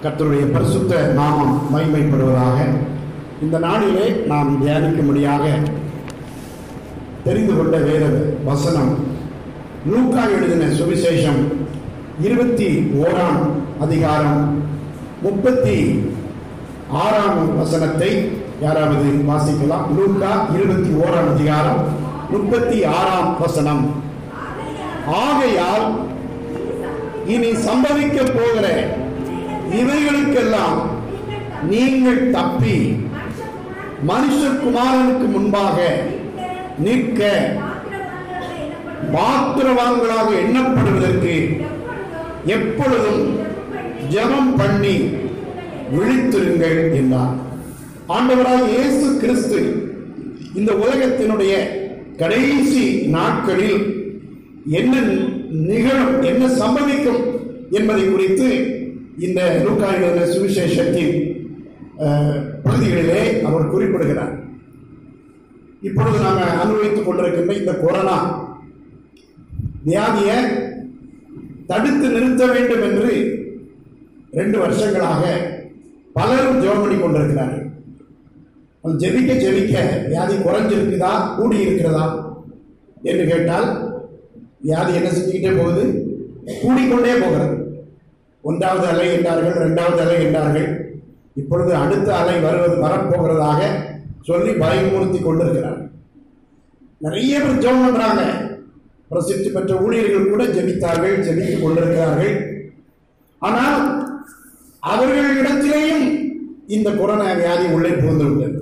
கர்த்தருடைய பரிசுத்த நாமம் மகிமைப்படுவதாக. இந்த நாளிலே நாம் தியானிக்கும்படியாக தெரிந்து கொண்ட வேத வசனம் லூக்கா எழுதின சுவிசேஷம் 21ஆம் அதிகாரம் 36ஆம் வசனத்தை யாராவது வாசிக்கலாம்? லூக்கா 21ஆம் அதிகாரம் 36ஆம் வசனம். ஆகையால் இனி சம்பவிக்க போகிற இவைகளுக்கெல்லாம் நீங்கள் தப்பி மனுஷகுமாரனுக்கு முன்பாக நிற்க பாத்திரவான்களாக எண்ணப்படுவதற்கு எப்பொழுதும் ஜெபம் பண்ணி விழித்திருங்கள் என்றார். ஆண்டவராய் இயேசு கிறிஸ்து இந்த உலகத்தினுடைய கடைசி நாட்களில் என்ன நிகழும், என்ன சம்பவிக்கும் என்பதை குறித்து இந்த லூக்கா எழுதின சுவிசேஷத்தின் பகுதிகளிலே அவர் குறிப்பிடுகிறார். இப்பொழுது நாம் அனுபவித்துக் கொண்டிருக்கின்ற இந்த கொரோனா வியாதியை தடுத்து நிறுத்த வேண்டும் என்று 2 வருஷங்களாக பலரும் ஜெபம் பண்ணி கொண்டிருக்கிறார்கள். ஜெபிக்க ஜெபிக்க வியாதி குறைஞ்சிருக்குதா கூடி இருக்கிறதா என்று கேட்டால் வியாதி என்ன செஞ்சுக்கிட்டே போகுது, கூடிக்கொண்டே போகிறது. 1வது அலை என்றார்கள், 2வது அலை என்றார்கள். இப்பொழுது அடுத்த அலை வரப்போகிறதாக சொல்லி பயமுறுத்தி கொண்டிருக்கிறார். நிறைய பேர் ஜெபம் பண்றாங்க. பிரசித்தி பெற்ற ஊழியர்கள் கூட ஜெபித்தார்கள், ஜெபித்துக் கொண்டிருக்கிறார்கள். ஆனால் அவர்களிடத்திலேயும் இந்த கொரோனா வியாதி உள்ளே புகுந்துவிட்டது.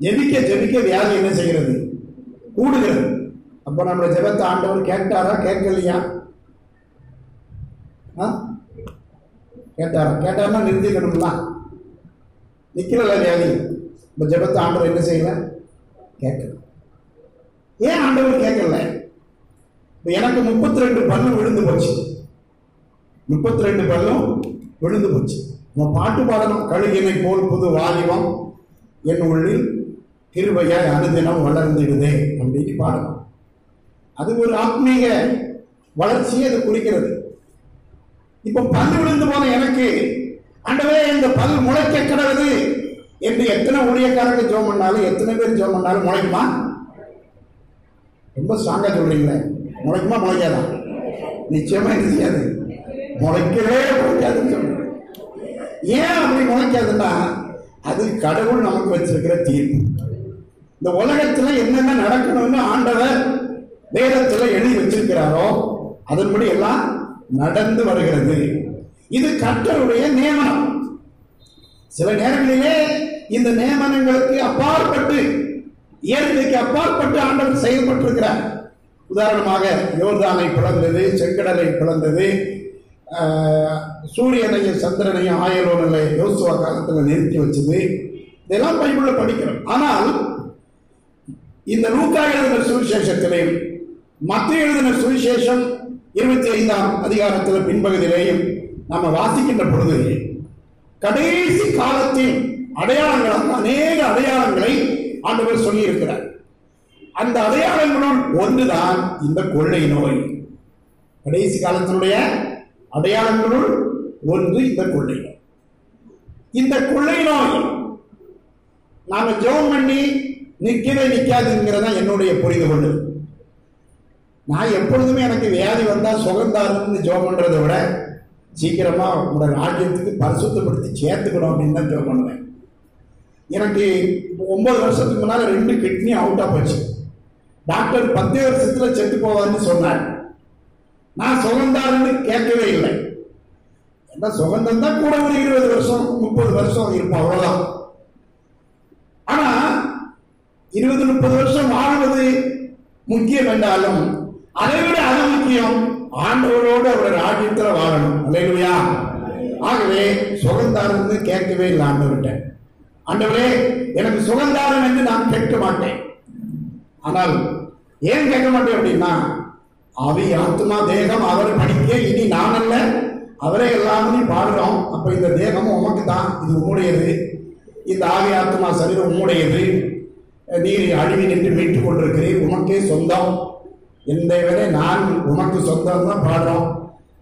ஜெபிக்க ஜெபிக்க வியாதி என்ன செய்கிறது, கூடுகிறது. அப்ப நம்மளை ஜெபத்தை ஆண்டவர் கேட்டாரா கேட்கலையா? கேட்டாருன்னா நிறுத்திக்கணும்னா நிக்கல வியாதி. இப்ப ஜெபத்தை ஆண்டவர் என்ன செய்யல, கேட்கல. ஏன் ஆண்டவர் கேட்கல? எனக்கு 32 பல்லும் விழுந்து போச்சு. 32 பல்லும் விழுந்து போச்சு. நம்ம பாட்டு பாடணும். கழுகினை போல் புது வாலிபம் என் உள்ளில் கிருபையாய் அனுதினம் வளர்ந்துடுதே அப்படின்னு பாடணும். அது ஒரு ஆத்மீக வளர்ச்சியை அது குறிக்கிறது. இப்ப பல் விழுந்து போன எனக்கு ஆண்டவரே இந்த பல் முளைக்க கிடவுது என்று எத்தனை ஊழியக்காரங்க ஜெபம் பண்ணாலும், எத்தனை பேர் ஜெபம் பண்ணாலும் முளைக்குமா? ரொம்ப ஸ்ட்ராங்கா சொல்றீங்களே, முளைக்குமா முளைக்காதா? நிச்சயமா செய்யாது, முளைக்கவே முளைக்காதுன்னு சொல்றேன். ஏன் அப்படி முளைக்காதுன்னா அது கடவுள் நமக்கு வச்சிருக்கிற தீர்ப்பு. இந்த உலகத்துல என்னென்ன நடக்கணும்னு ஆண்டவர் வேதத்துல எழுதி வச்சிருக்கிறாரோ அதன்படி எல்லாம் நடந்து வருகிறது. இது கர்த்தருடைய நியமனம். சில நேரங்களிலே இந்த நியமனங்களுக்கு அப்பாற்பட்டு, இயற்கைக்கு அப்பாற்பட்டு ஆண்டவர் செயல்பட்டிருக்கிறார். உதாரணமாக யோர்தானை பிளந்தது, செங்கடலை பிளந்தது, சூரியனையும் சந்திரனையும் ஆயலோனில் யோசுவா காலத்தில் நிறுத்தி வச்சது. இதெல்லாம் பைபிள்ல படிக்கிறோம். ஆனால் இந்த லூக்கா எழுதின சுவிசேஷத்திலேயும் மத்தேயு எழுதின சுவிசேஷம் 25ஆம் அதிகாரத்தில் பின்பகுதியிலேயும் நாம வாசிக்கின்ற பொழுது கடைசி காலத்தின் அடையாளங்களாக அநேக அடையாளங்களை ஆண்டவர் சொல்லி இருக்கிறார். அந்த அடையாளங்களுள் ஒன்றுதான் இந்த கொள்ளை நோய். கடைசி காலத்தினுடைய அடையாளங்களுள் ஒன்று இந்த கொள்ளை நோய். இந்த கொள்ளை நோய் நாம ஜெபம் பண்ணி நிற்கவே நிற்காதுங்கிறதா என்னுடைய புரிந்துகொண்டு. நான் எப்பொழுதுமே எனக்கு வியாதி வந்தா சுகந்தாருன்னு ஜெபம் பண்றதை விட சீக்கிரமா உங்களோட ராஜ்யத்துக்கு பரிசுத்தப்படுத்தி சேர்த்துக்கணும் அப்படின்னு தான் ஜெபம் பண்ணுவேன். எனக்கு 9 வருஷத்துக்கு முன்னால 2 கிட்னி அவுட்டா போச்சு. டாக்டர் 10 வருஷத்துல செத்து போவான்னு சொன்னார். நான் சுகந்தாருன்னு கேட்கவே இல்லை. என்ன சுகந்தம் தான் கூட ஒரு 20 வருஷம் 30 வருஷம் இருப்போம், அவ்வளவுதான். ஆனா 20-30 வருஷம் வாழ்வது முக்கியம் என்றாலும் அதை விட அது முக்கியம், ஆண்டவரோடு அவருடைய ராஜ்யத்தில் வாழணும். அல்லேலூயா. ஆகவே சுகந்தாரன்னு கேட்கவே இல்லை ஆண்டவர்கிட்ட. ஆண்டவரே எனக்கு சுகந்தாரம் என்று நான் கேட்க மாட்டேன். ஆனால் ஏன் கேட்க மாட்டேன் அப்படின்னா, ஆவி ஆத்மா தேகம் அவர் படிக்க இனி நான் அல்ல அவரே எல்லாமே பாடுறோம். அப்ப இந்த தேகமும் உமக்கு தான், இது உம்முடையது. இந்த ஆவி ஆத்மா சரீரம் உம்முடையது. நீர் அழிவி நின்று மீட்டுக் கொண்டிருக்கிறீர், உமக்கே சொந்தம். எந்த விட நான் உமக்கு சொந்தம் தான் பாடுறோம்.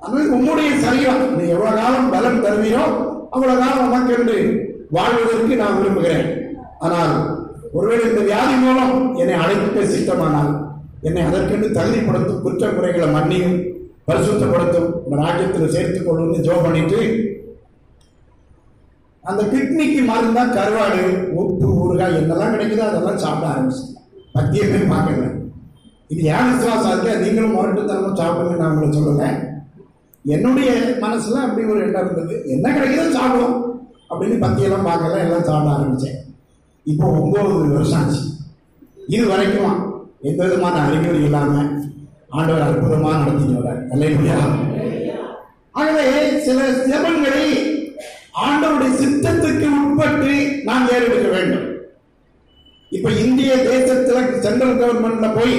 ஆனால் உம்முடைய சரீரம் நீ எவ்வளவு காலம் பலம் தருவீரோ அவ்வளவு காலம் உமக்கு என்று வாழ்வதற்கு நான் விரும்புகிறேன். ஆனால் ஒருவேளை இந்த வியாதி மூலம் என்னை அழைக்க சித்தமானால் என்னை அதற்கென்று தகுதிப்படுத்தும், குற்ற குறைகளை மன்னியும் பரிசுத்தப்படுத்தும், ராஜ்யத்தில் சேர்த்துக் கொள்ளுன்னு ஜெபம் பண்ணிட்டு அந்த கிட்னிக்கு மருந்தா கருவாடு, உப்பு, ஊறுகாய் என்னெல்லாம் கிடைக்குதோ அதெல்லாம் சாப்பிட ஆரம்பிச்சேன். பத்தியமே பார்க்கல. இது ஏன் விசுவாசம் இருக்கு, நீங்களும் முரட்டுத்தனமும் சாப்பிடுங்க நான் உங்களை சொல்லுங்க. என்னுடைய மனசுல அப்படி ஒரு எண்ணம் இருந்தது, என்ன கிடைக்குதோ சாப்பிடும் அப்படின்னு பத்தியெல்லாம் பார்க்கல, எல்லாம் சாப்பிட ஆரம்பிச்சேன். இப்போ 9 வருஷம் ஆச்சு. இது வரைக்கும் எந்த விதமான அறிகுறி இல்லாம ஆண்டவர் அற்புதமா நடத்திட்டு வர்றார். அல்லேலூயா. ஆகவே சில ஜெபங்களை பெயரிடுக வேண்டும். இப்ப இந்திய தேசத்துல சென்ட்ரல் கவர்மெண்ட்ல போய்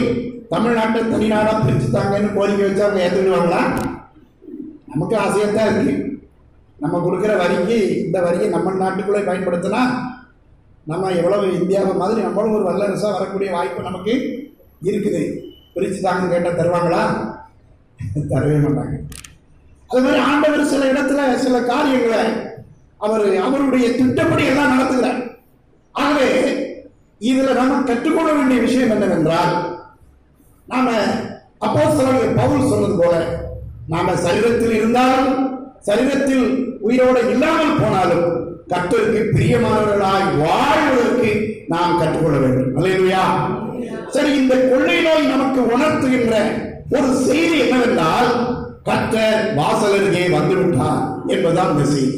தமிழ்நாட்டை தனிநாடா பிரிச்சுட்டாங்கன்னு கோரிக்கை வச்சு அவங்க ஏற்றுக்குவாங்களா? நமக்கு ஆசையத்தான் இருக்கு. நம்ம கொடுக்குற வரிக்கு இந்த வரியை நம்ம நாட்டுக்குள்ளே பயன்படுத்தினா நம்ம எவ்வளவு இந்தியாவை மாதிரி நம்மளும் ஒரு வல்லரசா வரக்கூடிய வாய்ப்பு நமக்கு இருக்குது. பிரிச்சுட்டாங்கன்னு கேட்டால் தருவாங்களா? தரவே மாட்டாங்க. அது மாதிரி ஆண்டவர் சில இடத்துல சில காரியங்களை அவருடைய திட்டப்படி எல்லாம் நடத்துகிறார். ஆகவே இதுல நாம கற்றுக்கொள்ள வேண்டிய விஷயம் என்னவென்றால், நாம அப்போஸ்தலனாகிய பவுல் சொன்னது போல நாம சரீரத்தில் இருந்தாலும் சரீரத்தில் உயிரோடு இல்லாமல் போனாலும் கர்த்தருக்கு பிரியமானவர்களாய் வாழ்வதற்கு நாம் கற்றுக்கொள்ள வேண்டும். அல்லேலூயா. சரி, இந்த கொள்ளை நோய் நமக்கு உணர்த்துகின்ற ஒரு செய்தி என்னவென்றால், கர்த்தர் வாசல் அருகே வந்துவிட்டார் என்பதுதான் இந்த செய்தி.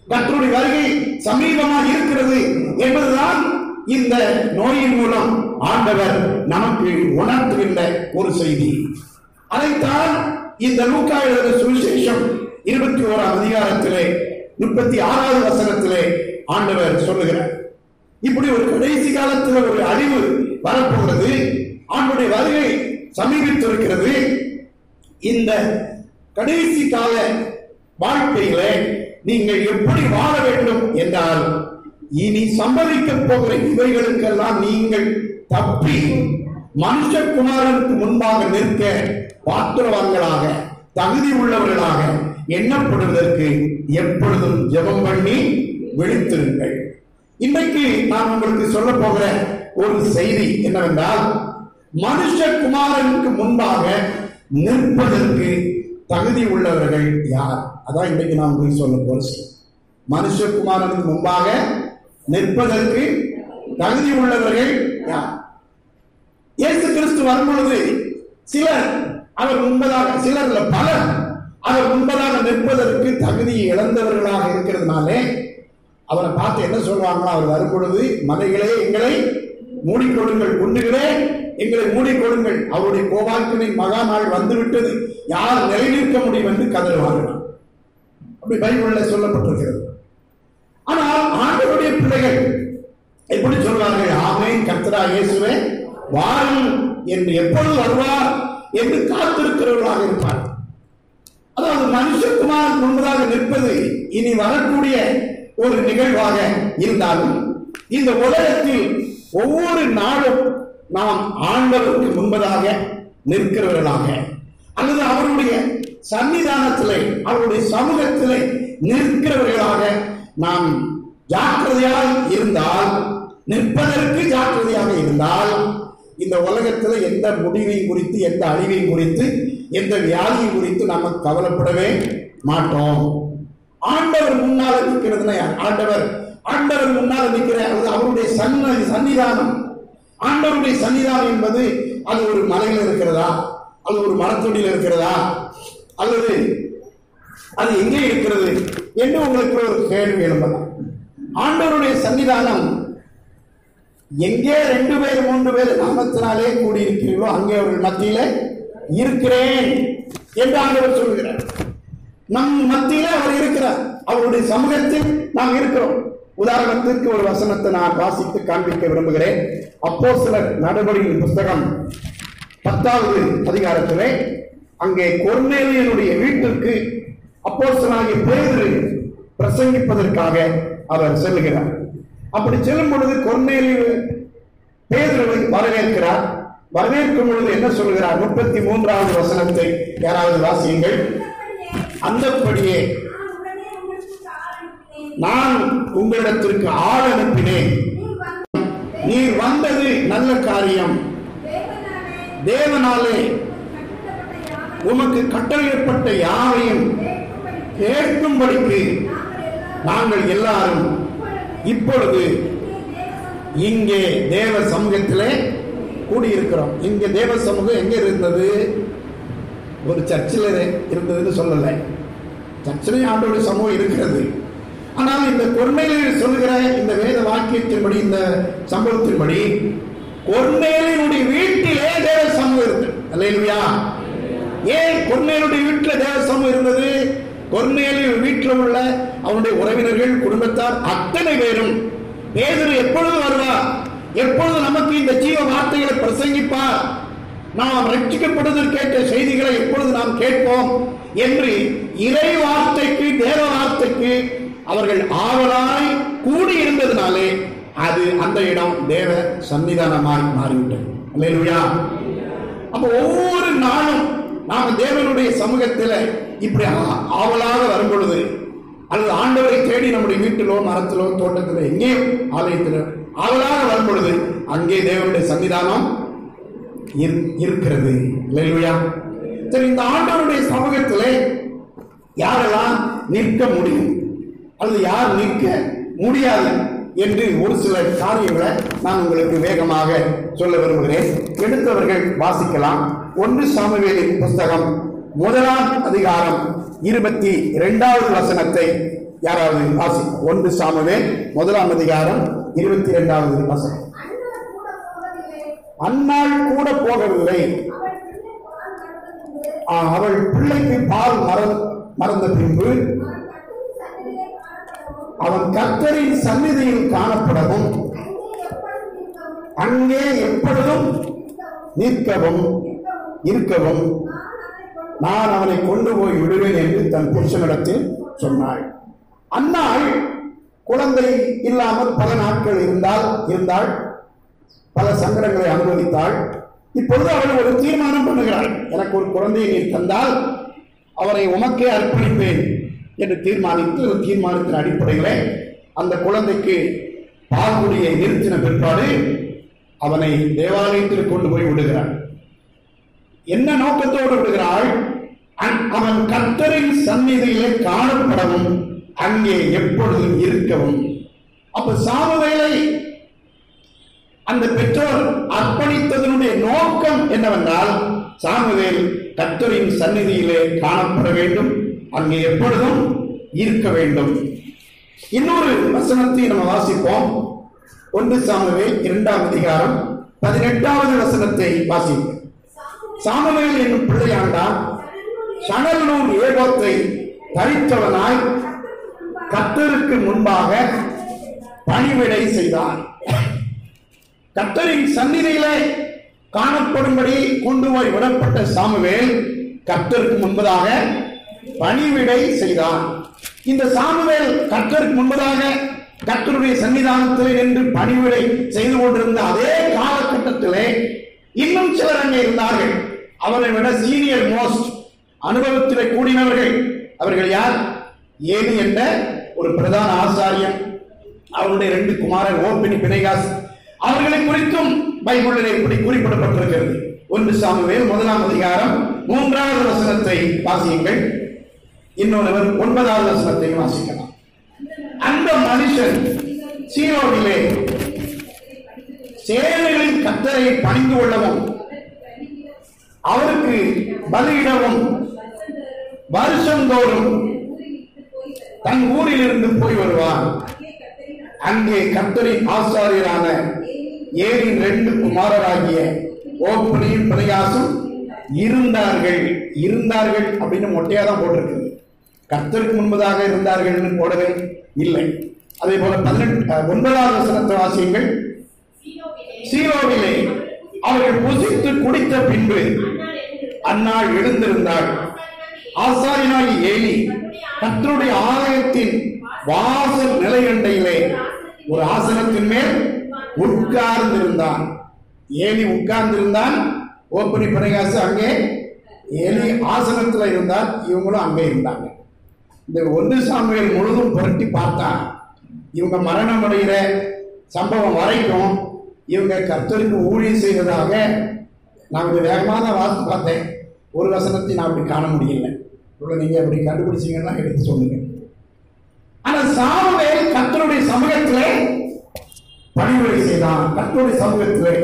கர்த்தருடைய வருகை சமீபமாக இருக்கிறது என்பதுதான் இந்த நோயின் மூலம் ஆண்டவர் நமக்கு உணர்த்துகின்ற ஒரு செய்தி. அதைத்தான் இந்த லூக்கா எழுதின சுவிசேஷம் 21ஆம் அதிகாரத்திலே 36வது வசனத்திலே ஆண்டவர் சொல்லுகிறார். இப்படி ஒரு கடைசி காலத்தில் ஒரு அழிவு வரப்போகிறது, ஆண்டவருடைய வருகை சமீபித்திருக்கிறது. இந்த கடைசி கால வாழ்க்கையிலே நீங்கள் எப்படி வாழ வேண்டும் என்றால், இனி சம்பவிக்க போகிற இவைகளுக்கெல்லாம் நீங்கள் தப்பி மனுஷகுமாரனுக்கு முன்பாக நிற்க பாத்திரவான்களாக தகுதி உள்ளவர்களாக எண்ணப்படுவதற்கு எப்பொழுதும் ஜெபம் பண்ணி விழித்திருங்கள். இன்றைக்கு நான் உங்களுக்கு சொல்ல போகிற ஒரு செய்தி என்னவென்றால், மனுஷகுமாரனுக்கு முன்பாக நிற்பதற்கு தகுதி உள்ளவர்கள் யார்? அதான் இன்றைக்கு நான் உங்களுக்கு சொல்ல போறேன். மனுஷகுமாரனுக்கு முன்பாக நிற்பதற்கு தகுதி உள்ளவர்கள் யார்? இயேசு கிறிஸ்து வரும்பொழுது சிலர் அவர் முன்பதாக, சிலர் பலர் அவர் முன்பதாக நிற்பதற்கு தகுதி இழந்தவர்களாக இருக்கிறதுனாலே அவரை பார்த்து என்ன சொல்றாங்களோ, அவர் வரும்பொழுது மலைகளே எங்களை மூடிக்கொடுங்கள், குண்டுகளே எங்களை மூடிக்கொடுங்கள், அவருடைய கோபாக்கினை மகா நாள் வந்துவிட்டது, யார் நிலைநிற்க முடியும் என்று கதறுவார்கள். அப்படி பைபிள்ல சொல்லப்பட்டிருக்கிறது. ஆனால் ஆண்டவருடைய பிள்ளைகள் எப்படி சொல்வார்கள்? ஆமென், கர்த்தராகிய இயேசுவே வாரும் என்று, எப்பொழுது வருவார் என்று காத்திருக்கிறவர்களாக இருப்பார். அதாவது மனுஷகுமாரன் முன்பதாக நிற்பது இனி வரக்கூடிய ஒரு நிகழ்வாக இருந்தாலும், இந்த உலகத்தில் ஒவ்வொரு நாளும் நாம் ஆண்டவருக்கு முன்பதாக நிற்கிறவர்களாக அல்லது அவருடைய சன்னிதானத்திலே அவருடைய சமூகத்திலே நிற்கிறவர்களாக நாம் ஜாக்கிரதையாக இருந்தால், நிற்பதற்கு ஜாக்கிரதையாக இருந்தால், இந்த உலகத்தில் எந்த முடிவையும் குறித்து, எந்த அழிவையும் குறித்து, எந்த வியாதியும் குறித்து நாம் கவலைப்படவே மாட்டோம். ஆண்டவர் முன்னால நிற்கிறதுனா ஆண்டவர் முன்னால நிற்கிற அவருடைய சன்னிதானம். ஆண்டவருடைய சன்னிதானம் என்பது அது ஒரு மலையில் இருக்கிறதா, அது ஒரு மரத்தொடியில் இருக்கிறதா, அல்லது அது எங்கே இருக்கிறது என்று உங்களுக்கு ஒரு கேள்வி எழும்பலாம். ஆண்டவருடைய சன்னிதானம் எங்கே 2 பேர் 3 பேர் நாமத்தினாலே கூடியிருக்கிறீர்களோ அங்கே அவர்கள் மத்தியில இருக்கிறேன் என்று ஆண்டவர் சொல்கிறார். நம் மத்தியில அவர் இருக்கிறார், அவருடைய சமூகத்தில் நாம் இருக்கிறோம். உதாரணத்திற்கு ஒரு வசனத்தை நான் வாசித்து காண்பிக்க விரும்புகிறேன். அப்போஸ்தலர் நடபடியின் புத்தகம் 10வது அதிகாரத்திலே அங்கே கொர்நேலியனுடைய வீட்டிற்கு அப்போஸ்தலனாகிய பேதுரு பிரசங்கிப்பதற்காக அவர் செல்கிறார். அப்படி செல்லும் பொழுது கொர்நேலியு பேதுருவை வரவேற்கிறார். வரவேற்கும் பொழுது என்ன சொல்கிறார்? 33வது வசனத்தை யாராவது வாசியுங்கள். அந்தப்படியே நான் உங்களிடத்திற்கு ஆள் அனுப்பினேன், நீர் வந்தது நல்ல காரியம், தேவனாலே உமக்கு கட்டளையிடப்பட்ட யாவையும் கேட்கும்படிக்கு நாங்கள் எல்லாரும் இப்பொழுது இங்கே தேவ சமூகத்திலே கூடியிருக்கிறோம். இங்கே தேவ சமூகம் எங்க இருந்தது? ஒரு சர்ச்சில் இருந்ததுன்னு சொல்லலை, சர்ச்சிலையும் ஆண்டவருடைய சமூகம் இருக்கிறது. ஆனால் இந்த கொர்நேலியு சொல்லுகிற இந்த வேத வாக்கியத்தின்படி, இந்த சம்பவத்தின்படி கொர்நேலியனுடைய வீட்டிலே தேவ சமூகம் இருக்கு. அல்லேலூயா. ஏன் கொர்நேலியுடைய வீட்டில் தேவ சமூகம் இருந்தது? கொர்நேலியு வீட்டில் உள்ள அவனுடைய உறவினர்கள், குடும்பத்தார் அத்தனை பேரும் பேதுரு எப்பொழுது வருவார், எப்பொழுது நமக்கு இந்த ஜீவ வார்த்தைகளை பிரசங்கிப்பார், நாம் ரட்சிக்கப்படுவதற்கேற்ற செய்திகளை எப்பொழுது நாம் கேட்போம் என்று இறை வார்த்தைக்கு, தேவ வார்த்தைக்கு அவர்கள் ஆவலாய் கூடியிருந்ததினாலே அது அந்த இடம் தேவ சன்னிதானமாய் மாறிவிட்டது. அல்லேலூயா. அப்ப ஒவ்வொரு நாளும் நாம் தேவனுடைய சமூகத்தில் இப்படி ஆவலாக வரும் பொழுது, அல்லது ஆண்டவரை தேடி நம்முடைய வீட்டிலோ மரத்திலோ தோட்டத்திலோ எங்கேயோ ஆலயத்திலோ ஆவலாக வரும் பொழுது அங்கே தேவனுடைய சன்னிதானம் இருக்கிறது. அல்லேலூயா. சரி, இந்த ஆண்டவருடைய சமூகத்திலே யாரெல்லாம் நிற்க முடியும் அல்லது யார் நிற்க முடியாது என்று ஒரு சில காரியங்களை நான் உங்களுக்கு வேகமாக சொல்ல விரும்புகிறேன். எடுத்தவர்கள் வாசிக்கலாம். 1 சாமுவேலின் புஸ்தகம் 1ஆம் அதிகாரம் 22வது வசனத்தை யாராவது வாசிக்கும்? 1 சாமுவேல் 1ஆம் அதிகாரம் 22வது வசனம். அன்னாள் கூட போகவில்லை, அவள் பிள்ளைக்கு பால் மறந்த பின்பு அவன் கர்த்தரின் சந்நிதியில் காணப்படவும் அங்கே எப்பொழுதும் நிற்கவும் இருக்கவும் நான் அவனை கொண்டு போய் விடுவேன் என்று தன் புருஷனிடத்தில் சொன்னாள். அன்னாள் குழந்தை இல்லாமல் பல நாட்கள் இருந்தாள், பல சங்கடங்களை அனுபவித்தாள். இப்பொழுது அவள் ஒரு தீர்மானம் பண்ணுகிறாள். எனக்கு ஒரு குழந்தையை நீ தந்தால் அவரை உமக்கே அர்ப்பணிப்பேன் என்று தீர்மானித்து, தீர்மானத்தின் அடிப்படையில் அந்த குழந்தைக்கு பால்குடியை நிறுத்தின பிற்பாடு அவனை தேவாலயத்தில் கொண்டு போய் விடுகிறாள். என்ன நோக்கத்தோடு விடுகிறாள்? அவன் கர்த்தரின் சந்நிதியிலே காணப்படவும் அங்கே எப்பொழுதும் இருக்கவும். அப்ப சாமுவேலை அந்த பெற்றோர் அர்ப்பணித்ததனுடைய நோக்கம் என்னவென்றால், சாமுவேல் கர்த்தரின் சந்நிதியிலே காணப்பட வேண்டும், அங்கே எப்பொழுதும் இருக்க வேண்டும். இன்னொரு வசனத்தை நம்ம வாசிப்போம். 1 சாமுவேல் 2ஆம் அதிகாரம் 18வது வசனத்தை வாசிப்போம். சாமுவேல் என்னும் பிள்ளையாண்டான் சணல் ஏகோத்தை தரித்தவனாய் கர்த்தருக்கு முன்பாக பணிவிடை செய்தான். கர்த்தரின் சந்நிதியிலே காணப்படும்படி கொண்டு போய் விடப்பட்ட சாமுவேல் கர்த்தருக்கு முன்பதாக பணிவிடை செய்தான். இந்த சாமுவேல் கர்த்தருக்கு முன்பதாக கர்த்தருடைய சன்னிதானத்திலே நின்று பணிவிடை செய்து கொண்டிருந்த அதே காலகட்டத்திலே இன்னும் சிலர் அங்கே இருந்தார்கள். அவரை விட சீனியர் மோஸ்ட் அனுபவத்திலே கூடினவர்கள். அவர்கள் யார்? ஏலி என்ற ஒரு பிரதான ஆசாரியன், அவருடைய 2 குமாரர் ஓப்னி பினெகாஸ். அவர்களை குறித்தும் பைபிளிலே இப்படி குறிப்பிடப்பட்டிருக்கிறது. 1 சாமுவேல் 1ஆம் அதிகாரம் 3வது வசனத்தை வாசியுங்கள். இன்னொருவர் 9வது வசனத்தை வாசிக்கலாம். அந்த மனுஷன் சீலோவிலே சேனைகளின் கர்த்தரை பணிந்து கொள்ளவும் அவருக்கு பலியிடவும் வருஷந்தோறும் தன் ஊரிலிருந்து போய் வருவான். அங்கே கர்த்தரின் ஆசாரியரான ஏலியின் 2 குமாரராகிய ஓப்னியும் பினெகாசும் இருந்தார்கள் அப்படின்னு மொட்டையா தான் போட்டிருக்கு. கர்த்தருக்கு முன்பதாக இருந்தார்கள் போடவே இல்லை. அதே போல 9வது வசனத்தை வாசியுங்கள். சீலோவிலே அவர்கள் புசித்து குடித்த பின்பு அன்னாள் எழுந்திருந்தாள். ஆசாரியனாகி ஏலி கர்த்தருடைய ஆலயத்தின் வாசல் நிலையண்டையிலே ஒரு ஆசனத்தின் மேல் உட்கார்ந்திருந்தான். ஏலி உட்கார்ந்திருந்தான், ஓப்னி பினெகாசு அங்கே ஏலி ஆசனத்தில் இருந்தார், இவங்களும் அங்கே இருந்தாங்க. இந்த 1 சாமுவேல் முழுதும் புரட்டி பார்த்தா இவங்க மரணம் அடைகிற சம்பவம் வரைக்கும் இவங்க கர்த்தருக்கு ஊழியம் செய்வதாக நான் கொஞ்சம் வேகமாக தான் வாசித்து பார்த்தேன். ஒரு வசனத்தை நான் அப்படி காண முடியல. நீங்க அப்படி கண்டுபிடிச்சீங்கன்னா எடுத்து சொல்லுங்க. ஆனால் சாமுவேல் கர்த்தருடைய சமூகத்திலே பணிவிடை செய்தான், கர்த்தருடைய சமூகத்திலே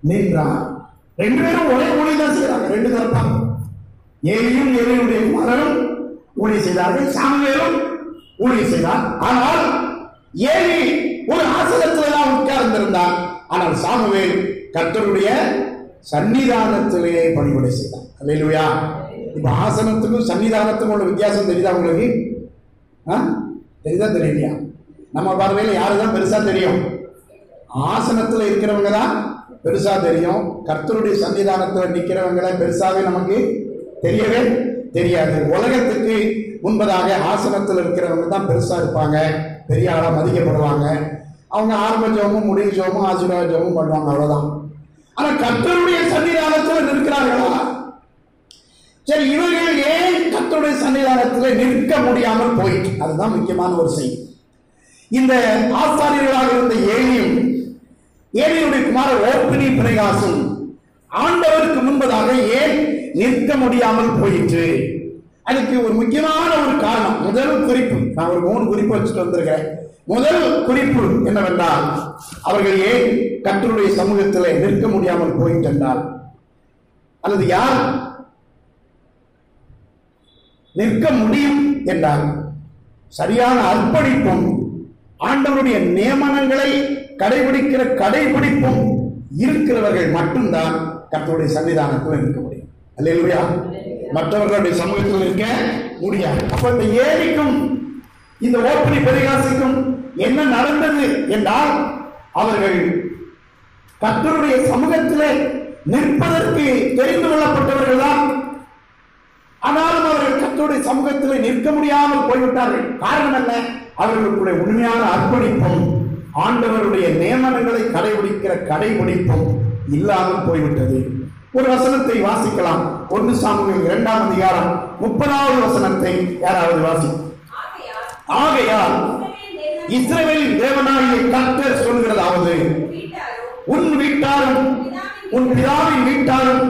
நின்றான். 2 பேரும் ஒரே ஊழியம் தான் செய்யறாங்க, 2 தரப்பாங்க. ஏலியும் ஏலியுடைய குமாரரும் ஊழியம் செய்தார்கள், சாமுவேலும் ஊழியம் செய்தார். ஆனால் ஏலி ஒரு ஆசனத்திலே தான் உட்கார்ந்திருந்தான். ஆனால் சாமுவேல் கர்த்தருடைய சன்னிதானத்திலே பணிவிடை செய்தான். அல்லேலூயா. இப்ப ஆசனத்துக்கும் சன்னிதானத்துக்கும் உள்ள வித்தியாசம் தெரியுதா உங்களுக்கு? தெரியுதா தெரியலையா? நம்ம பார்வையில் யாருதான் பெருசா தெரியும்? ஆசனத்துல இருக்கிறவங்க தான் பெருசா தெரியும். கர்த்தருடைய சன்னிதானத்தில் நிற்கிறவங்களை பெருசாவே நமக்கு தெரியவே தெரியாது. உலகத்துக்கு முன்பதாக ஆசனத்தில் இருக்கிறவங்க தான் பெருசா இருப்பாங்க, பெரிய ஆளா மதிக்கப்படுவாங்க. அவங்க ஆரம்ப ஜெபமும் முடிவு ஜெபமும் ஆசீர்வாத ஜெபமும் பண்ணுவாங்க, அவ்வளவுதான். ஆனா கர்த்தருடைய சன்னிதானத்தில் நிற்கிறார்களா? சரி, இவர்கள் ஏன் கர்த்தருடைய சன்னிதானத்தில் நிற்க முடியாமல் போயிட்டு? அதுதான் முக்கியமான ஒரு செய்தி. இந்த ஆசாரியர்களாக இருந்த ஏலியுடைய குமாரர் ஓப்னி பினகாசும் ஆண்டவருக்கு முன்பதாக ஏன் நிற்க முடியாமல் போயிற்று? அதுக்கு ஒரு முக்கியமான ஒரு காரணம். முதல் குறிப்பு, நான் ஒரு 3 குறிப்பு வச்சுட்டு வந்திருக்கிறேன். முதல் குறிப்பு என்னவென்றால், அவர்கள் ஏன் கர்த்தருடைய சமூகத்தில் நிற்க முடியாமல் போயிட்டென்றால், அல்லது யார் நிற்க முடியும் என்றால், சரியான அர்ப்பணிப்பும் ஆண்டவருடைய நியமனங்களை கடைபிடிப்பும் இருக்கிறவர்கள் மட்டும்தான் கர்த்தருடைய சன்னிதானத்தில் நிற்க முடியும். அல்லேலூயா. மற்றவர்களுடைய சமூகத்தில் இருக்க முடியாது. அப்ப இந்த ஏலிக்கும் இந்த ஓப்னி பினகாசுக்கும் என்ன நடந்தது என்றால், அவர்கள் கர்த்தருடைய சமூகத்திலே நிற்பதற்கு தெரிந்து கொள்ளப்பட்டவர்கள் தான். ஆனாலும் அவர்கள் கர்த்தருடைய சமூகத்திலே நிற்க முடியாமல் போய்விட்டார்கள். காரணம் என்ன? அவர்களுடைய உண்மையான அர்ப்பணிப்பும் ஆண்டவருடைய நியமனங்களை கடைபிடிப்பும் இல்லாமல் போய்விட்டது. ஒரு வசனத்தை வாசிக்கலாம். 1 சாமுவேல் 2ஆம் அதிகாரம் 30வது வசனத்தை யாராவது வாசி. ஆகையால் இஸ்ரவேலின் தேவனாகிய கர்த்தர் சொல்கிறதாவது, உன் வீட்டாரும் உன் பிதாவின் வீட்டாரும்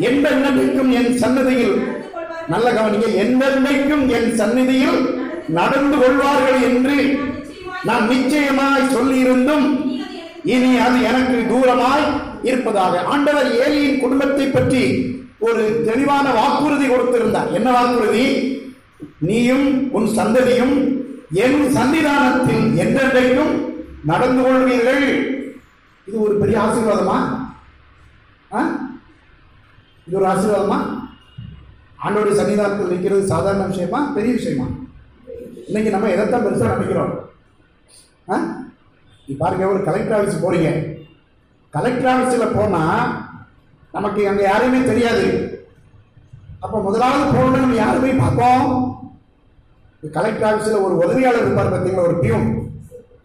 என்றென்றைக்கும் என் சன்னதியில், நல்ல கவனிங்க, என்றென்றைக்கும் என் சந்நிதியில் நடந்து கொள்வார்கள் என்று நான் நிச்சயமாய் சொல்லியிருந்தும் இனி அது எனக்கு தூரமாய் இருப்பதாக. ஆண்டவர் ஏலியின் குடும்பத்தை பற்றி ஒரு தெளிவான வாக்குறுதி கொடுத்திருந்தார். என்ன வாக்குறுதி? நீயும் உன் சந்ததியும் என் சன்னிதானத்தில் என்றென்றைக்கும் நடந்து கொள்வீர்கள். இது ஒரு பெரிய ஆசீர்வாதமா? இது ஒரு ஆசீர்வாதமா? ஆண்டவருடைய சன்னிதானத்தில் நிற்கிறது சாதாரண விஷயமா, பெரிய விஷயமா? இன்னைக்கு நம்ம எதைத்தான் பெருசா நினைக்கிறோம். பாருங்க, ஒரு கலெக்டர் ஆஃபீஸ் போறீங்க. கலெக்டர் ஆஃபீஸில் போனா நமக்கு அங்கே யாரையுமே தெரியாது. அப்போ முதலாவது போகணும்னு நம்ம யாருமே பார்ப்போம். கலெக்டர் ஆஃபீஸில் ஒரு உதவியாளர் இருப்பார் பார்த்தீங்களா, ஒரு பியூன்.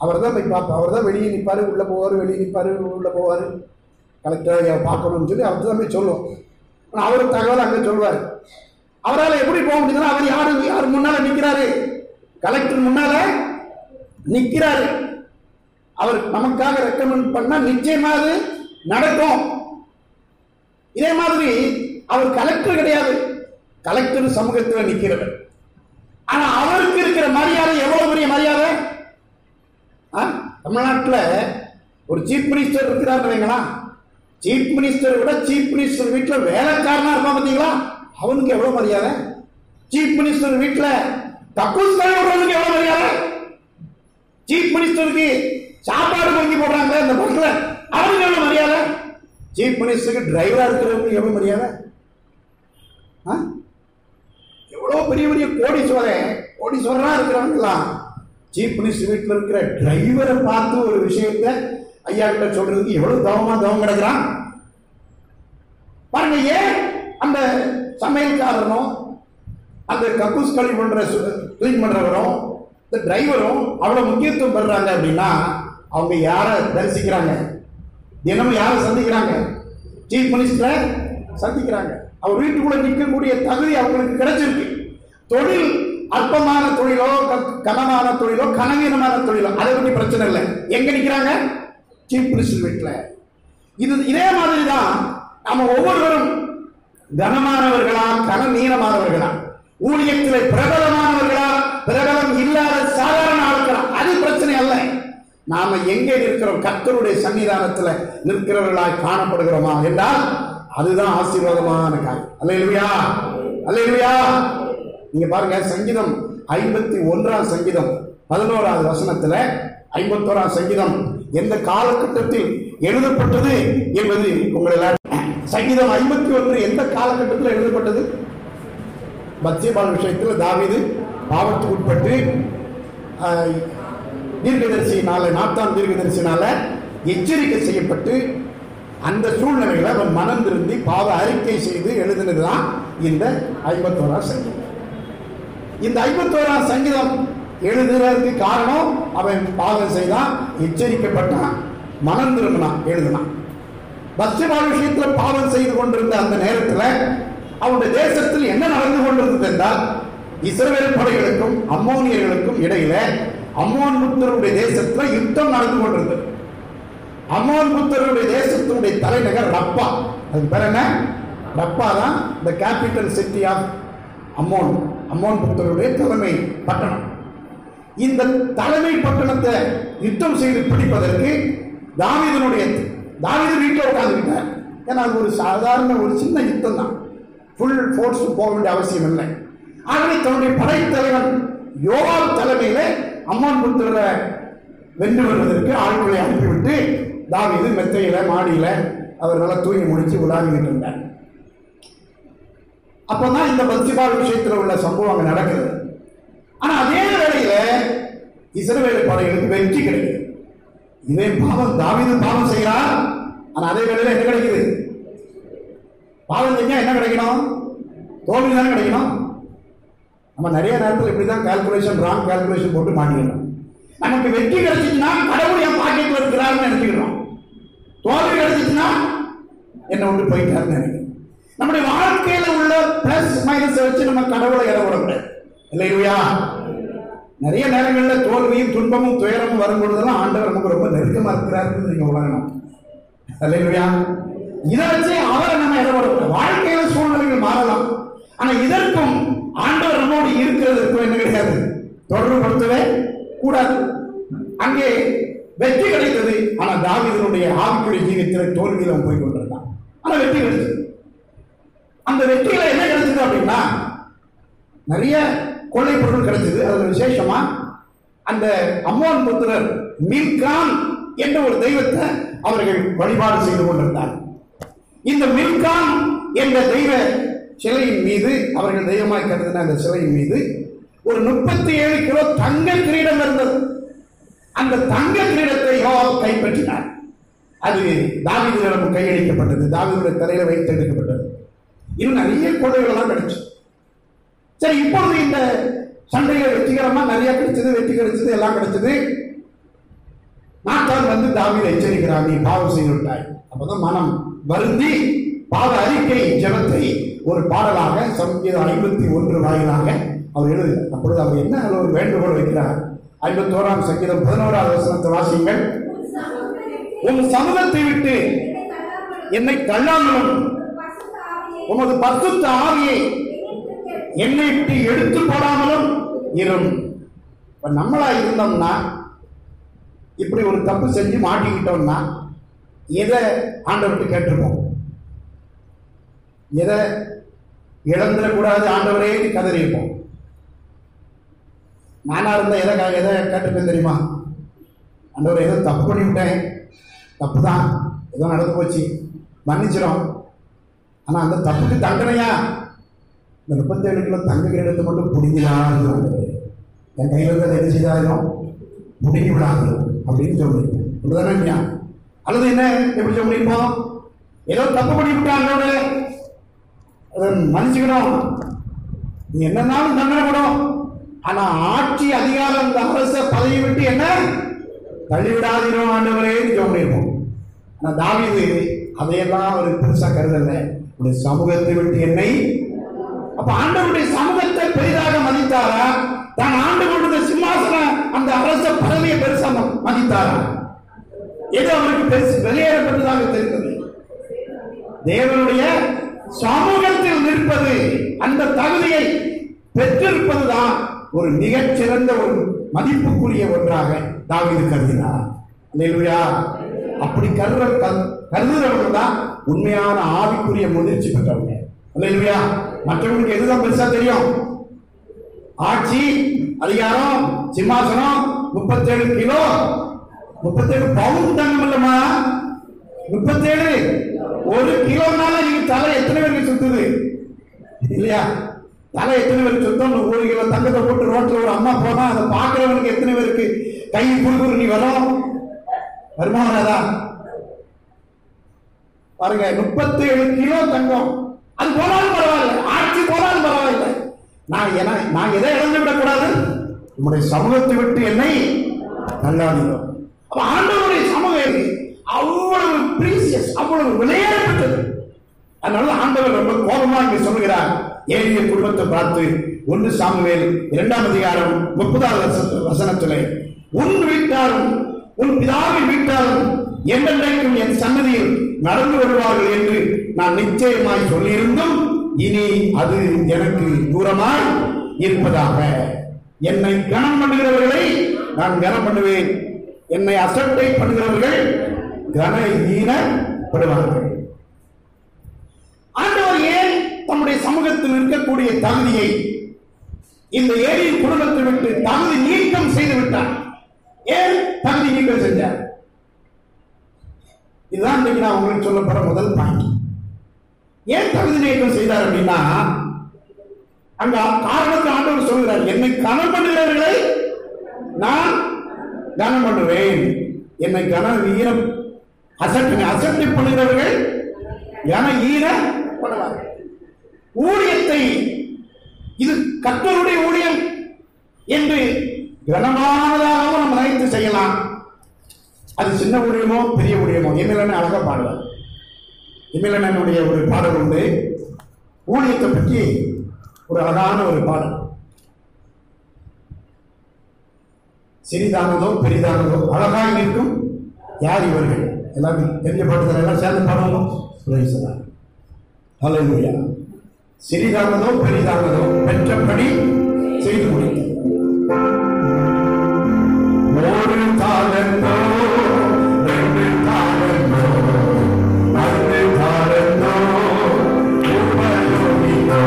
அவர் தான் போய் பார்ப்போம். அவர் தான் வெளியே நிற்பார், உள்ளே போவார், வெளியே நிற்பார், உள்ளே போவார். கலெக்டர் பார்க்கணும்னு சொல்லி அவர் தான் போய் சொல்லுவோம். ஆனால் அவர் தகவல் அங்கே சொல்வார். அவரால் எப்படி போக முடியுதுன்னா, அவர் யார் முன்னால் நிற்கிறாரு? கலெக்டர் முன்னால நிற்கிறாரு. அவர் நமக்காக ரெக்கமெண்ட் பண்ணா நிச்சயமாக நடக்கும். இதே மாதிரி அவர் கலெக்டர் கிடையாது, கலெக்டர் சமூகத்தில் நிற்கிறவர். ஆனா அவருக்கு இருக்கிற மரியாதை எவ்வளவு பெரிய மரியாதை! தமிழ்நாட்டில் ஒரு சீஃப் மினிஸ்டர் இருக்கிறார் வைங்களா, சீஃப் மினிஸ்டர் விட சீஃப் மினிஸ்டர் வீட்டில் வேலைக்காரனா இருப்பான் பார்த்தீங்களா, அவனுக்கு எவ்வளவு மரியாதை! சீஃப் மினிஸ்டர் வீட்டில் கக்கூஸ் கழுவுறவனுக்கு எவ்வளவு மரியாதை! சீஃப் மினிஸ்டருக்கு சாப்பாடு வாங்கி போடுறாங்க இந்த பஸ்ல, அவனுக்கு எவ்வளவு மரியாதை! சீஃப் மினிஸ்டருக்கு டிரைவரா இருக்கிறவங்களுக்கு எவ்வளவு மரியாதை! எவ்வளவு பெரிய பெரிய கோடீஸ்வரனா இருக்கிறவங்கலாம் சீஃப் மினிஸ்டர் வீட்டில் இருக்கிற டிரைவரை பார்த்து ஒரு விஷயத்தை ஐயா கிட்ட சொல்றதுக்கு எவ்வளவு தவம் கிடக்குறான் பாருங்க. ஏன் அந்த சமையல்காரனும் அந்த கக்கூஸ் கிளீன் பண்றவரும் இந்த டிரைவரும் அவ்வளவு முக்கியத்துவம் பெறாங்க அப்படின்னா, அவங்க யார தரிசிக்கிறாங்க? தினமும் யாரை சந்திக்கிறாங்க? சீஃப் மினிஸ்டரை சந்திக்கிறாங்க. அவர் வீட்டுக்குள்ள நிற்கக்கூடிய தகுதி அவங்களுக்கு கிடைச்சிருக்கு. தொழில் அற்பமான தொழிலோ, கனமான தொழிலோ, கனவீனமான தொழிலோ, அதை பற்றி பிரச்சனை இல்லை. எங்க நிற்கிறாங்க? சீஃப் மினிஸ்டர் வீட்டில். இதே மாதிரிதான் நம்ம ஒவ்வொருவரும் கனமானவர்களா, கனவீனமானவர்களா, ஊழியத்தில் பிரபலமானவர்களா, பிரபலம் இல்லாத சாதாரண ஆட்களா, அது பிரச்சனை அல்ல. நாம எங்கே நிற்கிறோம்? கர்த்தருடைய சன்னிதானத்தில் நிற்கிறவர்களாய் காணப்படுகிறோமா என்றால் அதுதான் ஆசீர்வாதமான காரியம். அல்லேலூயா, அல்லேலூயா. நீங்க பாருங்க, சங்கீதம் 51ஆம் சங்கீதம் 11வது வசனத்துல, 51ஆம் சங்கீதம் எந்த காலகட்டத்தில் எழுதப்பட்டது என்பது உங்கள் சங்கீதம் 51 எந்த காலகட்டத்தில் எழுதப்பட்டது? பத்சேபாள் விஷயத்தில் தாவீது பாவத்துக்கு உட்பட்டு தீர்க்கதரிசியினால, நாத்தான் தீர்க்கதரிசியினால எச்சரிக்கை செய்யப்பட்டு அந்த சூழ்நிலையில் அவன் மனம் திருந்தி பாவ அறிக்கை செய்து எழுதினதுதான் இந்த 51ஆம் சங்கீதம். இந்த 51ஆம் சங்கீதம் எழுதுறதுக்கு காரணம் அவன் பாவம் செய்தான், எச்சரிக்கப்பட்டான், மனம் திரும்பினான், எழுதினான். பத்சேபா விஷயத்தில் பாவம் செய்து கொண்டிருந்த அந்த நேரத்தில் அவனுடைய தேசத்தில் என்ன நடந்து கொண்டிருந்தது என்றால், இஸ்ரவேல் படைகளுக்கும் அம்மோனியர்களுக்கும் இடையில அம்மோன் புத்தருடைய தேசத்தில் யுத்தம் நடந்து கொண்டிருந்தது. அம்மோன் புத்தருடைய தேசத்தினுடைய தலைநகர் ரப்பா. அதுக்கு பேர் என்ன? ரப்பா தான் இந்த capital city of Ammon. Ammon புத்தருடைய தலைமை பட்டணம். இந்த தலைமை பட்டணத்தை யுத்தம் செய்து பிடிப்பதற்கு தாவீது வீட்டில் உட்கார்ந்துக்கிட்டார். ஏன்னா அது ஒரு சாதாரண ஒரு சின்ன யுத்தம் தான், ஃபுல் ஃபோர்ஸ் போக வேண்டிய அவசியம் இல்லை. ஆகவே தன்னுடைய படைத்தலைவன் யோவாப் தலைமையில அம்மோன் புத்தரை வென்று வருவதற்கு ஆட்களை அனுப்பிவிட்டு தாவீது மெத்தையில மாடியில அவர் நல்லா தூங்கி முடிச்சு உலாவிக்கிட்டு இருந்தார். அப்பதான் இந்த பத்சேபா விஷயத்தில் உள்ள சம்பவம் அங்க நடக்குது. ஆனா அதே வேளையில இஸ்ரவேல் படைகளுக்கு வெற்றி கிடைக்குது. இதே பாவம், தாவீது பாவம் செய்கிறார். ஆனா அதே வேளையில என்ன கிடைக்குது? பாவம் செஞ்சா என்ன கிடைக்கணும்? தோல்வி தானே கிடைக்கணும். நம்ம நிறைய நேரத்தில் இப்படிதான் கால்குலேஷன், ராங் கால்குலேஷன் போட்டு மாட்டிக்கிறோம். நமக்கு வெற்றி கிடைச்சிச்சுன்னா கடவுள் என் பாக்கெட்ல இருக்கிறாருன்னு நினைச்சுக்கிறோம். தோல்வி கிடைச்சிச்சுன்னா என்ன விட்டு போயிட்டாருன்னு நினைக்கிறோம். நம்முடைய வாழ்க்கையில உள்ள பிளஸ் மைனஸ் வச்சு நம்ம கடவுளை இடப்படக்கூடாது. இல்லையா? நிறைய நேரங்களில் தோல்வியும் துன்பமும் துயரமும் வரும்பொழுதெல்லாம் ஆண்டவர் நமக்கு ரொம்ப நெருக்கமா இருக்கிறாருன்னு நீங்க உணரணும். இல்லையா? இதை வச்சு அவரை நம்ம இடப்படக்கூடாது. வாழ்க்கையில சூழ்நிலைகள் மாறலாம், ஆனா இதற்கும் ஆண்டவர் நம்மோடு இருக்கிறதுக்கும் என்ன கிடையாது, தொடர்புபடுத்தவே கூடாது. அங்கே வெற்றி கிடைத்தது. ஆனா தாவீதுடைய ஆவிக்குரிய ஜீவியத்தில் தோல்வியில் அவன் போய் கொண்டிருந்தான். ஆனா வெற்றி கிடைச்சது. அந்த வெற்றியில என்ன கிடைச்சது அப்படின்னா, நிறைய கொள்ளை பொருள் கிடைச்சது. அது விசேஷமா அந்த அம்மோன் புத்திரர் மில்கான் என்ற ஒரு தெய்வத்தை அவர்கள் வழிபாடு செய்து கொண்டிருந்தார். இந்த மில்கான் என்ற தெய்வ சிலையின் மீது, அவர்கள் தெய்வமாய் கருதின அந்த சிலையின் மீது ஒரு 37 கிலோ தங்க கிரீடம் இருந்தது. அந்த தங்க கிரீடத்தை யோவாப் கைப்பற்றினார். அது தாவீதிடம் கையளிக்கப்பட்டது, தாவீதுடைய தலையில வைத்து எடுக்கப்பட்டது. இன்னும் நிறைய கொள்ளைகள் எல்லாம் கிடைச்சு. சரி, இப்பொழுது இந்த சண்டையில வெற்றிகரமா நிறைய கிடைச்சது, வெற்றி கிடைச்சது, எல்லாம் கிடைச்சது. நாத்தான் வந்து தாவீதை எச்சரிக்கிறார், நீ பாவம் செய்து விட்டாய். அப்பதான் மனம் வருந்தி பாவ அறிக்கை ஜெபத்தை ஒரு பாடலாக சங்கீதம் 51 வாயிலாக அவர் எழுதுகிறார். அப்பொழுது அவர் என்ன ஒரு வேண்டுகோள் வைக்கிறார்? 51ஆம் சங்கீதம் 11வது வசனத்தை வாசியுங்கள். உன் சமூகத்தை விட்டு என்னை தள்ளாமலும் உமது பரிசுத்த ஆவியை என்னை விட்டு எடுத்து போடாமலும் இரும். இப்ப நம்மளா இருந்தோம்னா, இப்படி ஒரு தப்பு செஞ்சு மாட்டிக்கிட்டோம்னா எதை ஆண்டவர்கிட்ட கேட்டிருப்போம்? எதை இழந்துடக்கூடாது ஆண்டவரே கதறியிருப்போம். நானா இருந்த எதை கேட்டிருப்பேன் தெரியுமா? ஆண்டவர் ஏதோ தப்பு பண்ணிவிட்டேன், தப்பு தான், ஏதோ நடந்து போச்சு, மன்னிச்சிடும். ஆனா அந்த தப்புக்கு தண்டனையா இந்த 37 கிலோ தங்க கிரீடத்தை மட்டும் பிடிக்கிறாரு, என் கையில் இருந்தது என்ன செய்தாலும் பிடிக்கி விடாது அப்படின்னு சொல்லியிருப்பேன். அப்படிதானே இல்லையா? அல்லது என்ன எப்படி சொல்லியிருப்போம்? ஏதோ தப்பு பண்ணிவிட்டாங்க, மன்னிச்சுக்கணும், நீ என்னன்னாலும் தண்டனை படும். ஆனா ஆட்சி அதிகாரம், இந்த அரச பதவி விட்டு என்ன தள்ளிவிடாதீரும் ஆண்டவரே சொல்லியிருப்போம். ஆனா தாவீது அதையெல்லாம் அவர் பெருசா கருதல. உடைய சமூகத்தை விட்டு என்னை, அப்ப ஆண்டவருடைய சமூகத்தை பெரிதாக மதித்தாரா? தான் ஆண்டு கொண்ட சிம்மாசன அந்த அரச பதவியை பெருசா மதித்தாரா? எது அவருக்கு பெருசு வெளியேறப்பட்டதாக தெரிந்தது? தேவனுடைய சமூகத்தில் நிற்பது, அந்த தகுதியை பெற்றிருப்பதுதான் ஒரு மிகச்சிறந்த ஒரு மதிப்புக்குரிய ஒன்றாக தாவீது கருதினார். அல்லேலூயா! அப்படி கருதுறவர்கள் தான் உண்மையான ஆவிக்குரிய முதிர்ச்சி பெற்றவங்க. அல்லேலூயா! மற்றவங்களுக்கு எதுதான் பெருசா தெரியும்? ஆட்சி, அதிகாரம், சிம்மாசனம், 37 கிலோ, 37 பவுன் தங்கம் இல்லமா, 37 ஒரு கிலோனால நீங்க தலை எத்தனை பேருக்கு சுத்துது இல்லையா? தலை எத்தனை பேருக்கு சுத்தம்? 1 கிலோ தங்கத்தை போட்டு ரோட்ல ஒரு அம்மா போனா அதை பாக்குறவனுக்கு எத்தனை பேருக்கு கை குறுகுறு நீ வரும் வருமானதா பாருங்க. 37 கிலோ தங்கம், அது போனாலும் பரவாயில்லை, ஆட்சி போனாலும் பரவாயில்லை, நான் எதை இழந்து விடக்கூடாது, நம்முடைய சமூகத்தை விட்டு என்னை தள்ளாதீர்கள். அப்ப ஆண்டவருடைய சமூகம் அவ்வளவு பிரீசியஸ், அவ்வளவு விலையேறப்பட்டது. அதனால ஆண்டவர் ரொம்ப கோபமா இங்க சொல்லுகிறார் ஏலிய குடும்பத்தை பார்த்து. 1 சாமுவேல் 2ஆம் அதிகாரம் 30வது வசனத்திலே, உன் வீட்டாரும் உன் பிதாவின் வீட்டாரும் என்றென்றைக்கும் என் சன்னதியில் நடந்து வருவார்கள் என்று நான் நிச்சயமாய் சொல்லியிருந்தும் இனி அது எனக்கு தூரமாய் இருப்பதாக. என்னை கனம் பண்ணுகிறவர்களை நான் கனம் பண்ணுவேன், என்னை அசட்டை பண்ணுகிறவர்கள் கனஹீனப்படுவார்கள். ஆண்டவர் ஏன் தம்முடைய சமூகத்தில் இருக்கக்கூடிய தகுதியை இந்த ஏழை குடும்பத்தை விட்டு தகுதி நீக்கம் செய்து விட்டார்? ஏன் தகுதி நீக்கம் செஞ்சார்? இதுதான் இன்னைக்கு நான் உங்களுக்கு சொல்லப்படுற முதல் பாயிண்ட். ஏன் தகுதி நீக்கம் செய்தார் அப்படின்னா, அங்க காரணத்தை ஆண்டவர் சொல்கிறார், என்னை கனம் பண்ணுகிறவர்களை நான் கனம் பண்ணுவேன், என்னை கனஹீனம் அசட்டை பண்ணுகிறவர்கள் கனஹீனப்படுவார்கள். ஊழியத்தை இது கர்த்தருடைய ஊழியம் என்று கனமானதாக நம்ம நினைத்து செய்யலாம். அது சின்ன ஊழியமோ பெரிய ஊழியமோ. எம்எல்ஏ அழகா பாடுவார். எம்எல்ஏனுடைய ஒரு பாடல் உண்டு, ஊழியத்தை பற்றி ஒரு அழகான ஒரு பாடல். சிறிதானதோ பெரிதானதோ அழகாக இருக்கும் யார் இவர்கள், எல்லாரும் தெரிஞ்ச பாடத்தில் எல்லாம் சேர்ந்து பாடணும். ஹல்லேலூயா. சிறிதானதோ பெரிதானதோ பெற்றபடி செய்து முடித்தது. ஒரு தாளந்தோ 2 தாளந்தோ 10 தாளந்தோ உபயோகித்தோ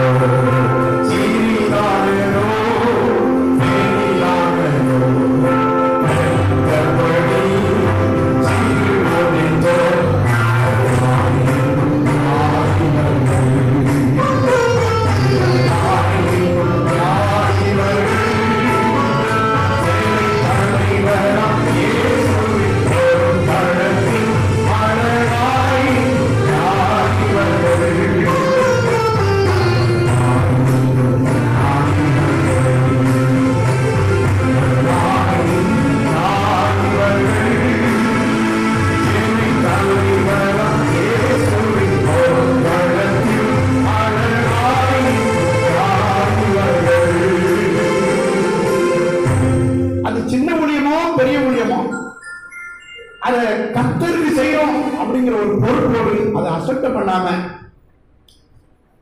சிறிதானதோ பெரிதானதோ பெற்றபடி செய்து முடித்தோ.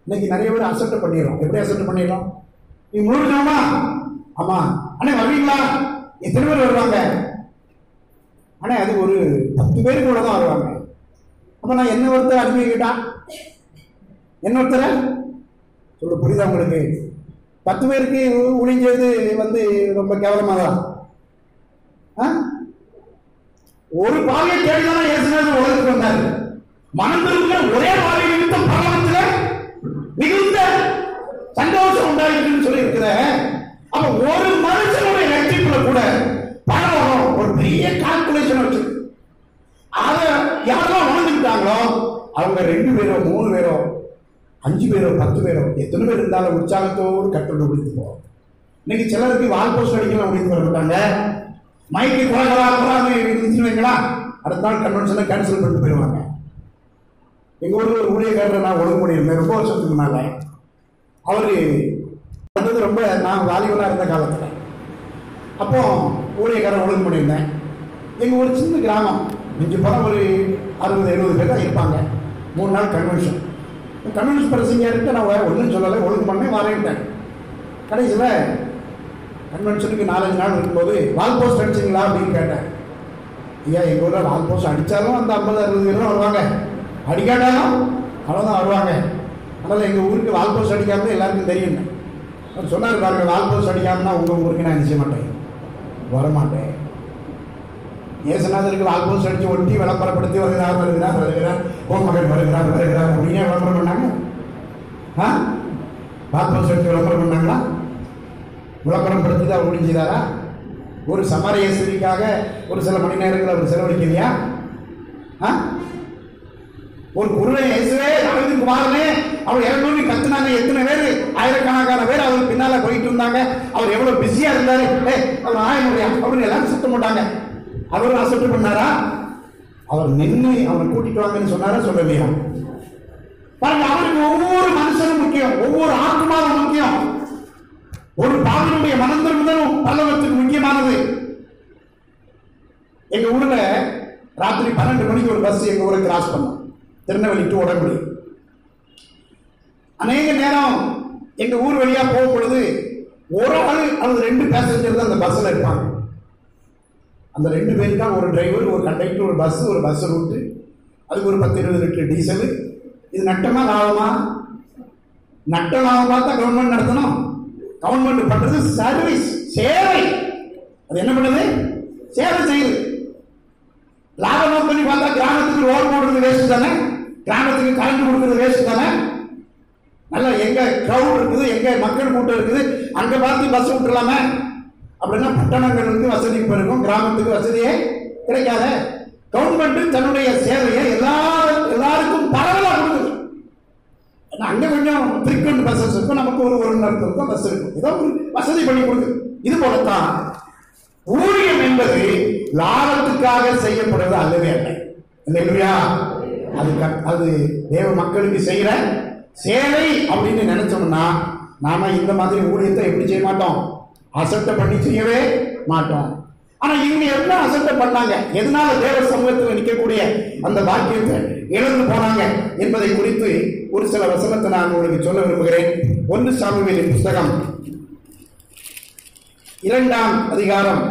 இன்னைக்கு நிறைய பேர் அசெப்ட் பண்ணிடுறோம். எப்படி அசெப்ட் பண்ணிடுறோம்? நீ முழுக்கணுமா? ஆமா அண்ணே வருவீங்களா? எத்தனை பேர் வருவாங்க? அண்ணே அது ஒரு 10 பேருக்கு கூட தான் வருவாங்க. அப்ப நான் என்ன ஒருத்தர் அறிவிக்கிட்டா என்ன ஒருத்தர சொல்ல புரியுதா உங்களுக்கு? 10 பேருக்கு ஊழிஞ்சது வந்து ரொம்ப கேவலமா தான். ஒரு பாவியை தேடிதான் இயேசுநாதர் உலகத்துக்கு வந்தார். மனம் திரும்ப ஒரே பாவியை நிமித்தம் பரலோகத்தில் மிகுந்த சந்தோஷம் உண்டாயிருக்குன்னு சொல்லி இருக்கிற. அப்ப ஒரு மனுஷனுடைய ரட்சிப்புல கூட பரலோகம் ஒரு பெரிய கால்குலேஷன் வச்சு அத யாரெல்லாம் வாழ்ந்துட்டாங்களோ அவங்க 2 பேரோ 3 பேரோ 5 பேரோ 10 பேரோ எத்தனை பேர் இருந்தாலும் உற்சாகத்தோடு கட்டோடு முடித்து போவோம். இன்னைக்கு சிலருக்கு வால் போஸ்ட் அடிக்கலாம் முடித்து வர மாட்டாங்க. மைக்கு குழந்தை இருந்துச்சுங்களா அடுத்த நாள் கன்வென்ஷனை கேன்சல் பண்ணிட்டு போயிடுவாங்க. எங்கள் ஊரில் ஒரு ஊழியக்காரர் நான் ஒழுங்கு பண்ணியிருந்தேன் ரொம்ப வருஷத்துக்கு முன்னால. அவர் வந்தது ரொம்ப நான் வாலிபனாக இருந்த காலத்தில். அப்போ ஊழியக்காரன் ஒழுங்கு பண்ணியிருந்தேன். எங்கள் ஒரு சின்ன கிராமம், மிஞ்சி போனால் ஒரு 60-70 பேர் தான் இருப்பாங்க. 3 நாள் கன்வென்ஷன். கன்வென்ஷன் பிரசங்கியாருக்கு நான் ஒன்றும் சொல்லலை, ஒழுங்கு பண்ணேன் வரேன்ட்டேன். கடைசியில் கன்வென்ஷனுக்கு 4-5 நாள் இருக்கும்போது வால் போஸ்ட் அடிச்சிங்களா அப்படின்னு கேட்டேன். ஐயா எங்கள் ஊரில் வால் போஸ்ட் அடித்தாலும் அந்த 50-60 பேர் தான் வருவாங்க, அடிக்காட்டாலும் அவ்வளோதான் வருவாங்க. அதனால் எங்கள் ஊருக்கு வால் போஸ்ட் அடிக்காமல் எல்லாருக்கும் தெரியும். அவர் சொன்னார் பாருங்க, வால் போஸ்ட் அடிக்காமனா உங்கள் ஊருக்கு நான் நிச்சய மாட்டேன், வரமாட்டேன். இயேசுநாதருக்கு வால் போஸ்ட் அடித்து ஒட்டி விளம்பரப்படுத்தி வருகிறார் வருகிறார் வருகிறார் ஓ மகன் வருகிறார் வருகிறார் அப்படின்னே விளம்பரம் பண்ணாங்க. வால் போஸ்ட் அடித்து விளம்பரம் பண்ணாங்களா? விளம்பரம் படுத்தி தான் முடிஞ்சுதாரா? ஒரு சமாரிய ஸ்திரீக்காக ஒரு சில மணி நேரங்கள் அவர் செலவழிக்கலையா? ஒரு குருவை இயேசுவே தாவீதின் குமாரனே அவர் இறங்கி கத்துனாங்க. எத்தனை பேர், ஆயிரக்கணக்கான பேர் அவர் பின்னால போயிட்டு இருந்தாங்க. அவர் எவ்வளவு பிஸியா இருந்தாரு. அவர் ஆய முடியாது அப்படின்னு எல்லாரும் சுத்தம் போட்டாங்க. அவரும் அசட்டு பண்ணாரா? அவர் நின்று அவரை கூட்டிட்டு வாங்கன்னு சொன்னாரா? சொல்லலையா? பாருங்க, அவருக்கு ஒவ்வொரு மனுஷனும் முக்கியம், ஒவ்வொரு ஆத்மாவும் முக்கியம். ஒரு பாவினுடைய மனம் திரும்புதலும் பல்லவத்துக்கு முக்கியமானது. எங்க ஊர்ல ராத்திரி 12 மணிக்கு ஒரு பஸ் எங்க ஊரை கிராஸ் பண்ணோம், திருநெல்வேலி டு உடம்புடி. அநேக நேரம் எங்க ஊர் வழியா போகும் பொழுது ஒரு ஆள் அல்லது 2 பேசஞ்சர் தான் அந்த பஸ்ல இருப்பாங்க. அந்த 2 பேருக்கு தான் ஒரு டிரைவர், ஒரு கண்டக்டர், ஒரு பஸ் ரூட்டு, அதுக்கு ஒரு 10-20 லிட்டர் டீசல். இது நட்டமா லாபமா? நட்ட லாபம் பார்த்தா கவர்மெண்ட் நடத்தணும். கவர்மெண்ட் பண்றது சர்வீஸ், சேவை. அது என்ன பண்ணுது? சேவை செய்யுது. லாபம் பண்ணி பார்த்தா கிராமத்துக்கு ரோடு போடுறது வேஸ்ட் தானே, கிராமத்துக்கு கரண்ட் கொடுக்கறது வேஸ்ட் தானே. நல்லா எங்க கிரௌட் இருக்குது, எங்க மக்கள் கூட்டம் இருக்குது, அங்க பார்த்து பஸ் விட்டுலாமே. அப்படின்னா பட்டணங்களுக்கு வசதி பெருக்கும், கிராமத்துக்கு வசதியே கிடைக்காத. கவர்மெண்ட் தன்னுடைய சேவையை எல்லாருக்கும் பரவலாக கொடுக்குது. அங்க கொஞ்சம் ஃப்ரீக்வெண்ட் பஸ்ஸஸ் இருக்கும், நமக்கு ஒரு நேரத்துக்கும் பஸ் இருக்கும், ஏதோ ஒரு வசதி பண்ணி கொடுக்குது. இது போலத்தான் ஊழியம் என்பது லாபத்துக்காக செய்யப்படுவது அல்லவே அல்ல. இல்லையா? அது தேவ மக்களுக்கு செய்யற சேவை அப்படின்னு நினைச்சோம்னா நாம இந்த மாதிரி ஊழியத்தை எப்படி செய்ய மாட்டோம்? அசட்டை பண்ணி செய்யவே மாட்டோம். ஆனா இவங்க என்ன அசட்டை பண்ணாங்க? எதனால தேவ சமூகத்தில் நிற்கக்கூடிய அந்த பாக்கியத்தை இழந்து போனாங்க என்பதை குறித்து ஒரு சில வசனத்தை நான் உங்களுக்கு சொல்ல விரும்புகிறேன். 1 சாமுவேலின் புஸ்தகம் 2ஆம் அதிகாரம்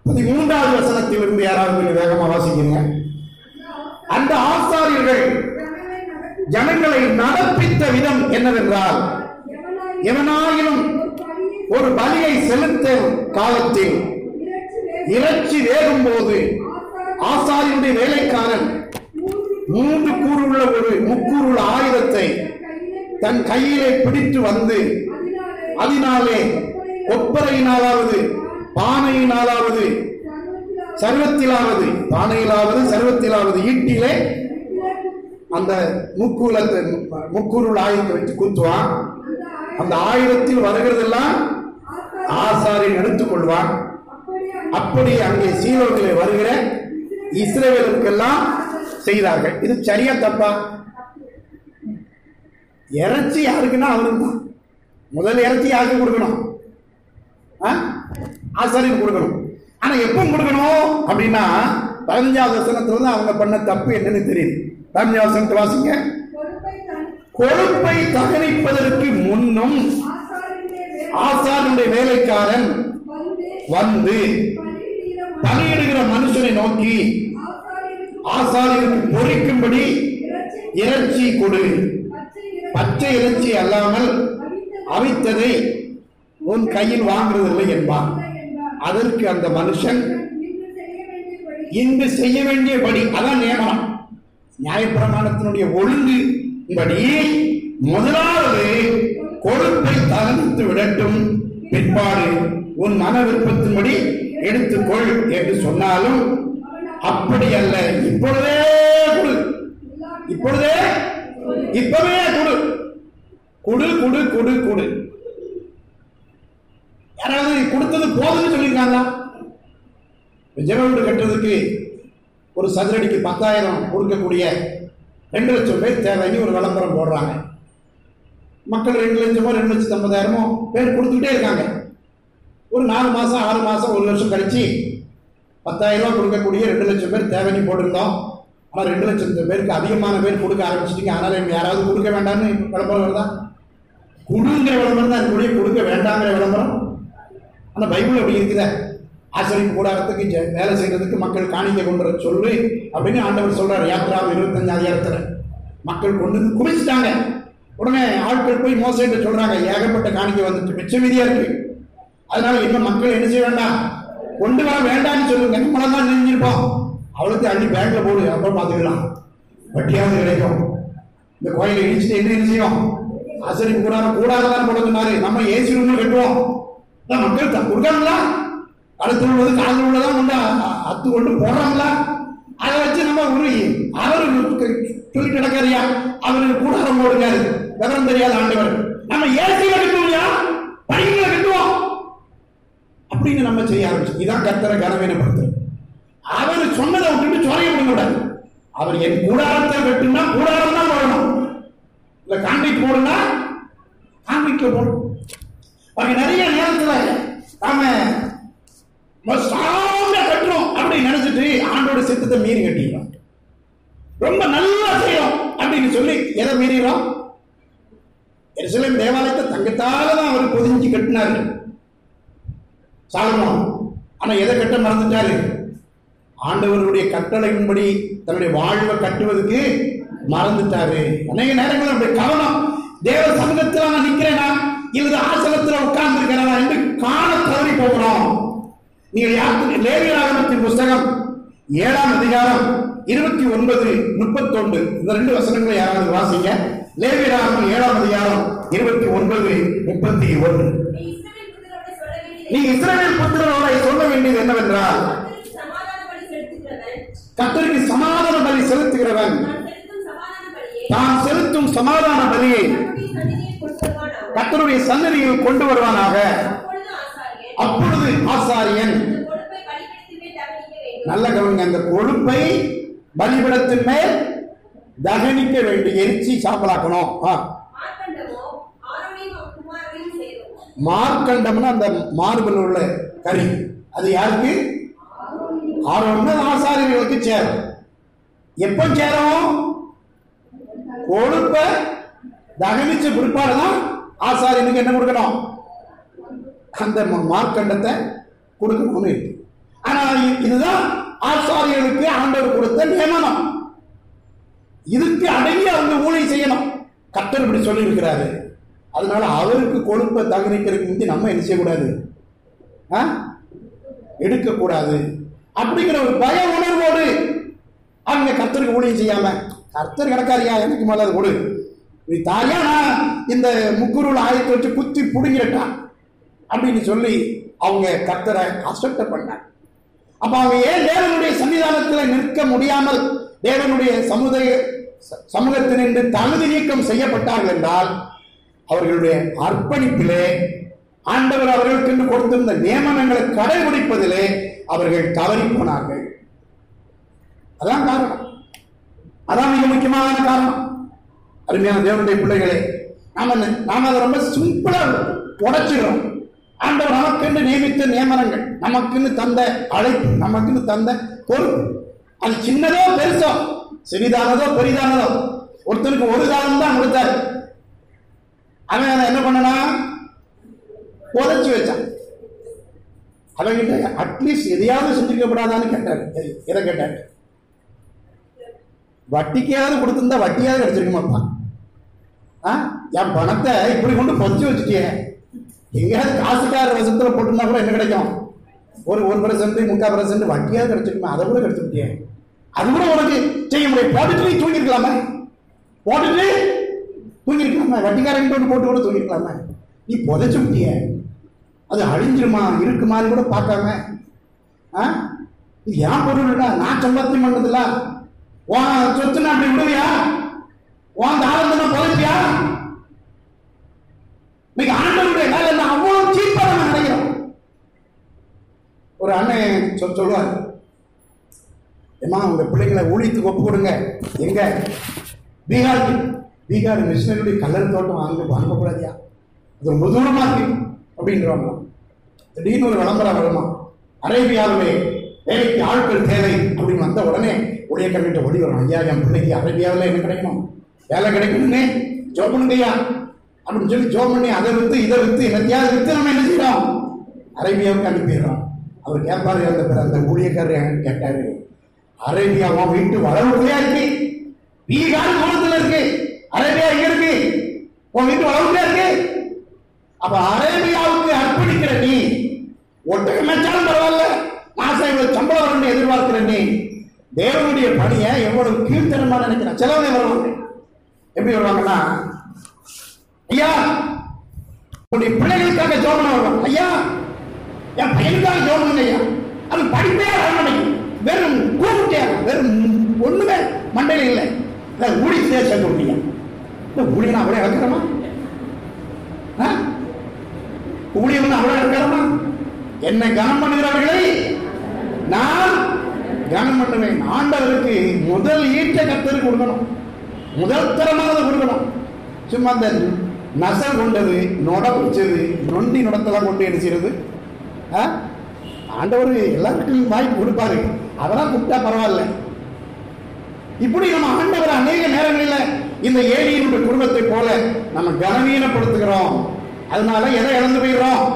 13வது வசனத்திலிருந்து யாராவது வேகமா வாசிக்கிறீங்க? அந்த ஆசாரியர்கள் ஜனங்களை நடப்பித்த விதம் என்னவென்றால், எவனாயினும் ஒரு பலியை செலுத்தும் காலத்தில் இறைச்சி வேகும் போது ஆசாரியனுடைய வேலைக்காரன் 3 கூறுள்ள ஒரு முக்கூறுள்ள ஆயுதத்தை தன் கையிலே பிடித்து வந்து அதனாலே கொப்பரையினாலாவது பானையினாலாவது சர்வத்திலாவது ஈட்டிலே அந்த முக்கூறுள்ள ஆயுதத்தை வச்சு குத்துவான். அந்த ஆயுதத்தில் வருகிறதெல்லாம் ஆசாரியன் எடுத்துக் கொள்வான். அப்படி அங்கே சீலோனிலே வருகிற இஸ்ரவேலுக்கெல்லாம் செய்தார்கள். இது சரியா தப்பா? இறைச்சி யாருக்குன்னா அவருக்கு தான் முதல் இறைச்சி யாருக்கு கொடுக்கணும்? ஆசாரியன் கொடுக்கணும். ஆனா எப்ப கொடுக்கணும் அப்படின்னா 15வது வசனத்துல வந்து அவங்க பண்ண தப்பு என்னன்னு தெரியுது. 15வது வசனத்தை வாசிங்க. கொழுப்பை தகனிப்பதற்கு முன்னும் ஆசாரியனுடைய வேலைக்காரன் வந்து பலியிடுகிற மனுஷனை நோக்கி ஆசாரியனுக்கு பொறிக்கும்படி இறைச்சி கொடு, பச்சை இறைச்சி அல்லாமல் அவித்ததை உன் கையில் வாங்குறதில்லை என்பான். அதற்கு அந்த மனுஷன் இன்று செய்ய வேண்டியபடி, அதான் நியமனம், நியாயப்பிரமாணத்தினுடைய ஒழுங்கு படி முதலாவது கொழுப்பை தகர்த்து விடட்டும், பிற்பாடு உன் மன விருப்பத்தின்படி எடுத்துக்கொள் என்று சொன்னாலும் அப்படி அல்ல. இப்பொழுதே கொடு, இப்பவே கொடு. யாராவது கொடுத்தது போதுன்னு சொல்லியிருக்காங்களா? ஜெனரல் கட்டுறதுக்கு ஒரு சதுரடிக்கு 10,000 கொடுக்கக்கூடிய 2 லட்சம் பேர் தேவைன்னு ஒரு விளம்பரம் போடுறாங்க. மக்கள் 2 லட்சமோ 2,50,000 பேர் கொடுத்துக்கிட்டே இருக்காங்க. ஒரு 4 மாசம் 6 மாசம் 1 வருஷம் கழிச்சு 10,000 ரூபாய் கொடுக்கக்கூடிய 2 லட்சம் பேர் தேவைன்னு போட்டிருந்தோம். ஆனால் 2 லட்சம் பேருக்கு அதிகமான பேர் கொடுக்க ஆரம்பிச்சிட்டீங்க. அதனால யாராவது கொடுக்க வேண்டாம்னு விளம்பரம் வருதா? கொடுங்கிற விளம்பரம் தான் இருக்கக்கூடிய, கொடுக்க வேண்டாங்கிற விளம்பரம். ஆனால் பைபிள் அப்படி இருக்குத, ஆசிரியப்பு கூடாரத்துக்கு வேலை செய்யறதுக்கு மக்கள் காணிக்கை கொண்டு வர சொல்லு அப்படின்னு ஆண்டவர் சொல்றாரு. யாத்திராவும் 25 அதிகாரத்தில் மக்கள் கொண்டு வந்து குமிச்சிட்டாங்க. உடனே ஆட்கள் போய் மோசைட்டு சொல்றாங்க, ஏகப்பட்ட காணிக்கை வந்துட்டு மிச்ச மீதியா இருக்கு, அதனால இன்னும் மக்கள் என்ன செய்ய வேண்டாம், கொண்டு வர வேண்டாம்னு சொல்லுங்க. நம்மளாம் தான் நினைஞ்சிருப்போம், அவளுக்கு அள்ளி பேங்க்ல போடு, அப்புறம் பார்த்துக்கலாம், வட்டியாவது கிடைக்கும். இந்த கோயிலை இடிச்சுட்டு என்ன செய்யும், ஆசரிப்பு கூடாரம் கூடாதான் போட சொன்னாரு. நம்ம ஏசி ரூம்ல கட்டுவோம். மக்கள் கொடுக்காங்களா? அடுத்து உள்ளது காலில் உள்ளதான் கொண்டு அத்து கொண்டு போடுறாங்களா? அதை வச்சு நம்ம ஒரு அவரு சொல்லி கிடக்காரியா, அவருக்கு கூடாரம் போடுங்காரு, விவரம் தெரியாத ஆண்டவர். நம்ம ஏசியில கட்டுவோம், படிக்கல கட்டுவோம் அப்படின்னு நம்ம செய்ய ஆரம்பிச்சு. இதான் கர்த்தரை கனவீனப்படுத்துறது. அவர் சொன்னதை விட்டுட்டு சொறைய கூடாது. அவர் என் கூடாரத்தை கட்டுனா கூடாரம் தான் போடணும், இல்ல கான்கிரீட் போடுனா கான்கிரீட்ல போடணும். நிறைய நேரத்துல நாம ஸ்ட்ராங்கா கட்டுறோம் அப்படின்னு நினைச்சிட்டு ஆண்டோட சித்தத்தை மீறி கட்டிடுறோம். ரொம்ப நல்லா செய்யறோம் அப்படின்னு சொல்லி எதை மீறிறோம்? எருசலேம் தேவாலயத்தை தங்கத்தாலதான் அவர் பொதிஞ்சு கட்டினாரு சாலமோன். ஆனா எதை கட்ட மறந்துட்டாரு? ஆண்டவருடைய கட்டளையின்படி தன்னுடைய வாழ்வை கட்டுவதற்கு மறந்துட்டாரு. அநேக நேரங்கள் நம்முடைய கவனம் தேவ சமூகத்தில் நான் நிற்கிறேனா இல்லது ஆசனத்தில் உட்கார்ந்து இருக்கிறேனா என்று காண தவறி போகிறோம். நீங்கள் யாருக்கு லேவியராகமத்தின் புஸ்தகம் 7ஆம் அதிகாரம் 29, 31 இந்த 2 வசனங்களை யாராவது வாசிங்க. லேவியராகமம் 7ஆம் அதிகாரம் 29, 31. நீ இஸ்ரவேல் புத்திரரோட சொல்ல வேண்டியது என்னவென்றால், கர்த்தருக்கு சமாதான பலி செலுத்துகிறவன் தான் செலுத்தும் சமாதான பலியை கர்த்தருடைய சன்னதியில் கொண்டு வருவானாக. அப்பொழுது ஆசாரியன் நல்ல கவனிங்க, அந்த கொழுப்பை பலிபீடத்தின் மேல் தகனிக்க வேண்டும், எரிச்சி சாம்பலாக்கணும். மார்க்கண்டம்னா அந்த மார்பில் உள்ள கறி, அது யாருக்கு? ஆரோன் ஆசாரியர்களுக்கு சேரும். எப்ப சேரும்? கொழுப்பை தகனிச்ச பிற்பாடுதான் ஆசாரியனுக்கு என்ன கொடுக்கணும்? அந்த மார்க்கண்டத்தை கொடுக்கணும்னு இருக்கு. ஆனா இதுதான் ஆசாரியர்களுக்கு ஆண்டவர் கொடுத்த நியமனம். இதுக்கு அடங்கி அவங்க ஊழியம் செய்யணும். கர்த்தர் இப்படி சொல்லி இருக்கிறாரு. அதனால அவருக்கு கொழுப்பை தகனிக்கிறதுக்கு முந்தி நம்ம என்ன செய்யக்கூடாது? எடுக்கக்கூடாது அப்படிங்கிற ஒரு பய உணர்வோடு அவங்க கர்த்தருக்கு ஊழியம் செய்யாம, கர்த்தர் கிடக்காரியா எனக்கு மேல அது கொடு, நீ தாரியா நான் இந்த முக்குருள் ஆயத்தை வச்சு குத்தி புடுங்கிட்டான் அப்படின்னு சொல்லி அவங்க கர்த்தரை அசட்டை பண்ணாங்க. அப்ப அவங்க ஏன் தேவனுடைய சன்னிதானத்தில் நிற்க முடியாமல் தேவனுடைய சமூகத்தினின்று தகுதி நீக்கம் செய்யப்பட்டார்கள் என்றால், அவர்களுடைய அர்ப்பணிப்பிலே ஆண்டவர் அவர்களுக்கு கொடுத்திருந்த நியமனங்களை கடைபிடிப்பதிலே அவர்கள் தவறி போனார்கள். அதான் காரணம். அதான் மிக முக்கியமான காரணம். அருமையான தேவனுடைய பிள்ளைகளே, நாம அதை ரொம்ப சிம்பிளா உடைச்சிடுறோம். ஆண்டவர் நமக்கு நியமித்த நியமனங்கள், நமக்குன்னு தந்த அழைப்பு, நமக்குன்னு தந்த பொறுப்பு, அது சின்னதோ பெருசோ, சிறிதானதோ பெரிதானதோ, ஒருத்தருக்கு ஒரு தானம் தான் கொடுத்தாரு. அவன் அதை என்ன பண்ணனா உதச்சு வச்சான். அவங்கிட்ட அட்லீஸ்ட் எதையாவது செஞ்சுக்கப்படாதான்னு கேட்டாரு. எதை கேட்டாரு? வட்டிக்கையாவது கொடுத்திருந்தா வட்டியாவது கிடைச்சிருக்குமாப்பா. என் பணத்தை இப்படி கொண்டு பொச்சு வச்சுட்டிய, எங்கேயாவது காசுக்கார வசத்துல போட்டுருந்தா கூட என்ன கிடைக்கும்? ஒரு 1%, 3% வட்டியாவது கிடைச்சிருக்குமா? அதை கூட கிடைச்சிருக்கிய, அது கூட உனக்கு செய்ய முடியும். போட்டுட்டு தூங்கிருக்கலாமே, போட்டுட்டு தூங்கிருக்கலாமே, வட்டிக்காரன் போட்டு கூட தூங்கிருக்கலாமே. நீ புதைச்சு விட்டிய, அது அழிஞ்சிருமா இருக்குமான்னு கூட பார்க்காம, இது ஏன் பொருள், நான் சம்பாத்தியம் பண்ணதில்ல, உன் சொத்துனா அப்படி விடுவியா? உன் தாரத்தை புதைப்பியா? இன்னைக்கு ஆண்டவருடைய வேலை என்ன அவ்வளவு சீப்பா நம்ம நினைக்கிறோம். ஒரு அண்ணன் சொல்லுவார், ஏமா உங்க பிள்ளைங்களை ஊழியத்துக்கு ஒப்பு கொடுங்க. எங்க? பீகார் மிஷினரி கலர் தோட்டம் வாங்கக்கூடாதியா, அது ரொம்ப தூரமா இருக்கு அப்படின்றவங்க. திடீர்னு ஒரு விளம்பரம் வருமா, அரேபியாவிலே வேலைக்கு ஆட்கள் தேவை அப்படின்னு வந்த உடனே ஊழியக்காரர்கிட்ட ஓடி வரும், ஐயா என் பிள்ளைக்கு அரேபியாவில் என்ன கிடைக்கணும், வேலை கிடைக்கணும்னே ஜோப் பண்ணுங்கய்யா அப்படின்னு சொல்லி ஜோப் பண்ணி அதை வித்து இதை வித்து என்னத்தையாவது வித்து நம்ம என்ன செய்யறோம்? அரேபியாவுக்கு அனுப்பிடுறோம். அவர் கேட்பாரு, அந்த ஊழியக்காரர் கேட்டாரு, அரேபியாவா வீட்டு வளர்வுலையா இருக்கு, பீகார் தூரத்துல இருக்கு, அரேபியா எங்க இருக்கு? உன் வீட்டு வளர்வுலையா இருக்கு. அப்ப அரேபியாவுக்கு அர்ப்பணிக்கிற நீ ஒட்டகம் வச்சாலும் பரவாயில்ல, மாசம் இவ்வளவு சம்பளம் வரணும்னு எதிர்பார்க்கிற நீ தேவனுடைய பணியை எவ்வளவு கீழ்த்தனமா நினைக்கிற. சிலவங்க வருவாங்க, எப்படி வருவாங்கன்னா ஐயா உங்களுடைய பிள்ளைகளுக்காக ஜோமன வருவான். ஐயா என் பையனுக்காக ஜோமனுங்க ஐயா. அது படிப்பே அரண்மனைக்கு வெறும் கூப்பிட்டே வெறும் ஒண்ணுமே மண்டையில இல்லை. ஊழியத்திலே சேர்ந்து விட்டீங்க. ஊழியனா அவ்வளோ இழக்கிறோமா? ஊழியம்னு அவ்வளோ இழக்கிறோமா? என்னை கனம் பண்ணுகிறவர்களை நான் கனம் பண்ணுவேன். ஆண்டவருக்கு முதல் ஈட்ட கத்தருக்கு கொடுக்கணும், முதல் தரமானதை கொடுக்கணும். சும்மா அந்த நசல் கொண்டது, நொட பிடிச்சது, நொண்டி நுடத்தெல்லாம் கொண்டு எடுக்கிறது. ஆண்டவர் எல்லாருக்கும் வாய்ப்பு கொடுப்பாரு, அதெல்லாம் கூப்பிட்டா பரவாயில்ல. இப்படி நம்ம ஆண்டவர் அநேக நேரங்களில் இந்த ஏழையினுடைய குடும்பத்தை போல நம்ம கனவீனப்படுத்துகிறோம். அதனால எதை இழந்து போயிடுறோம்?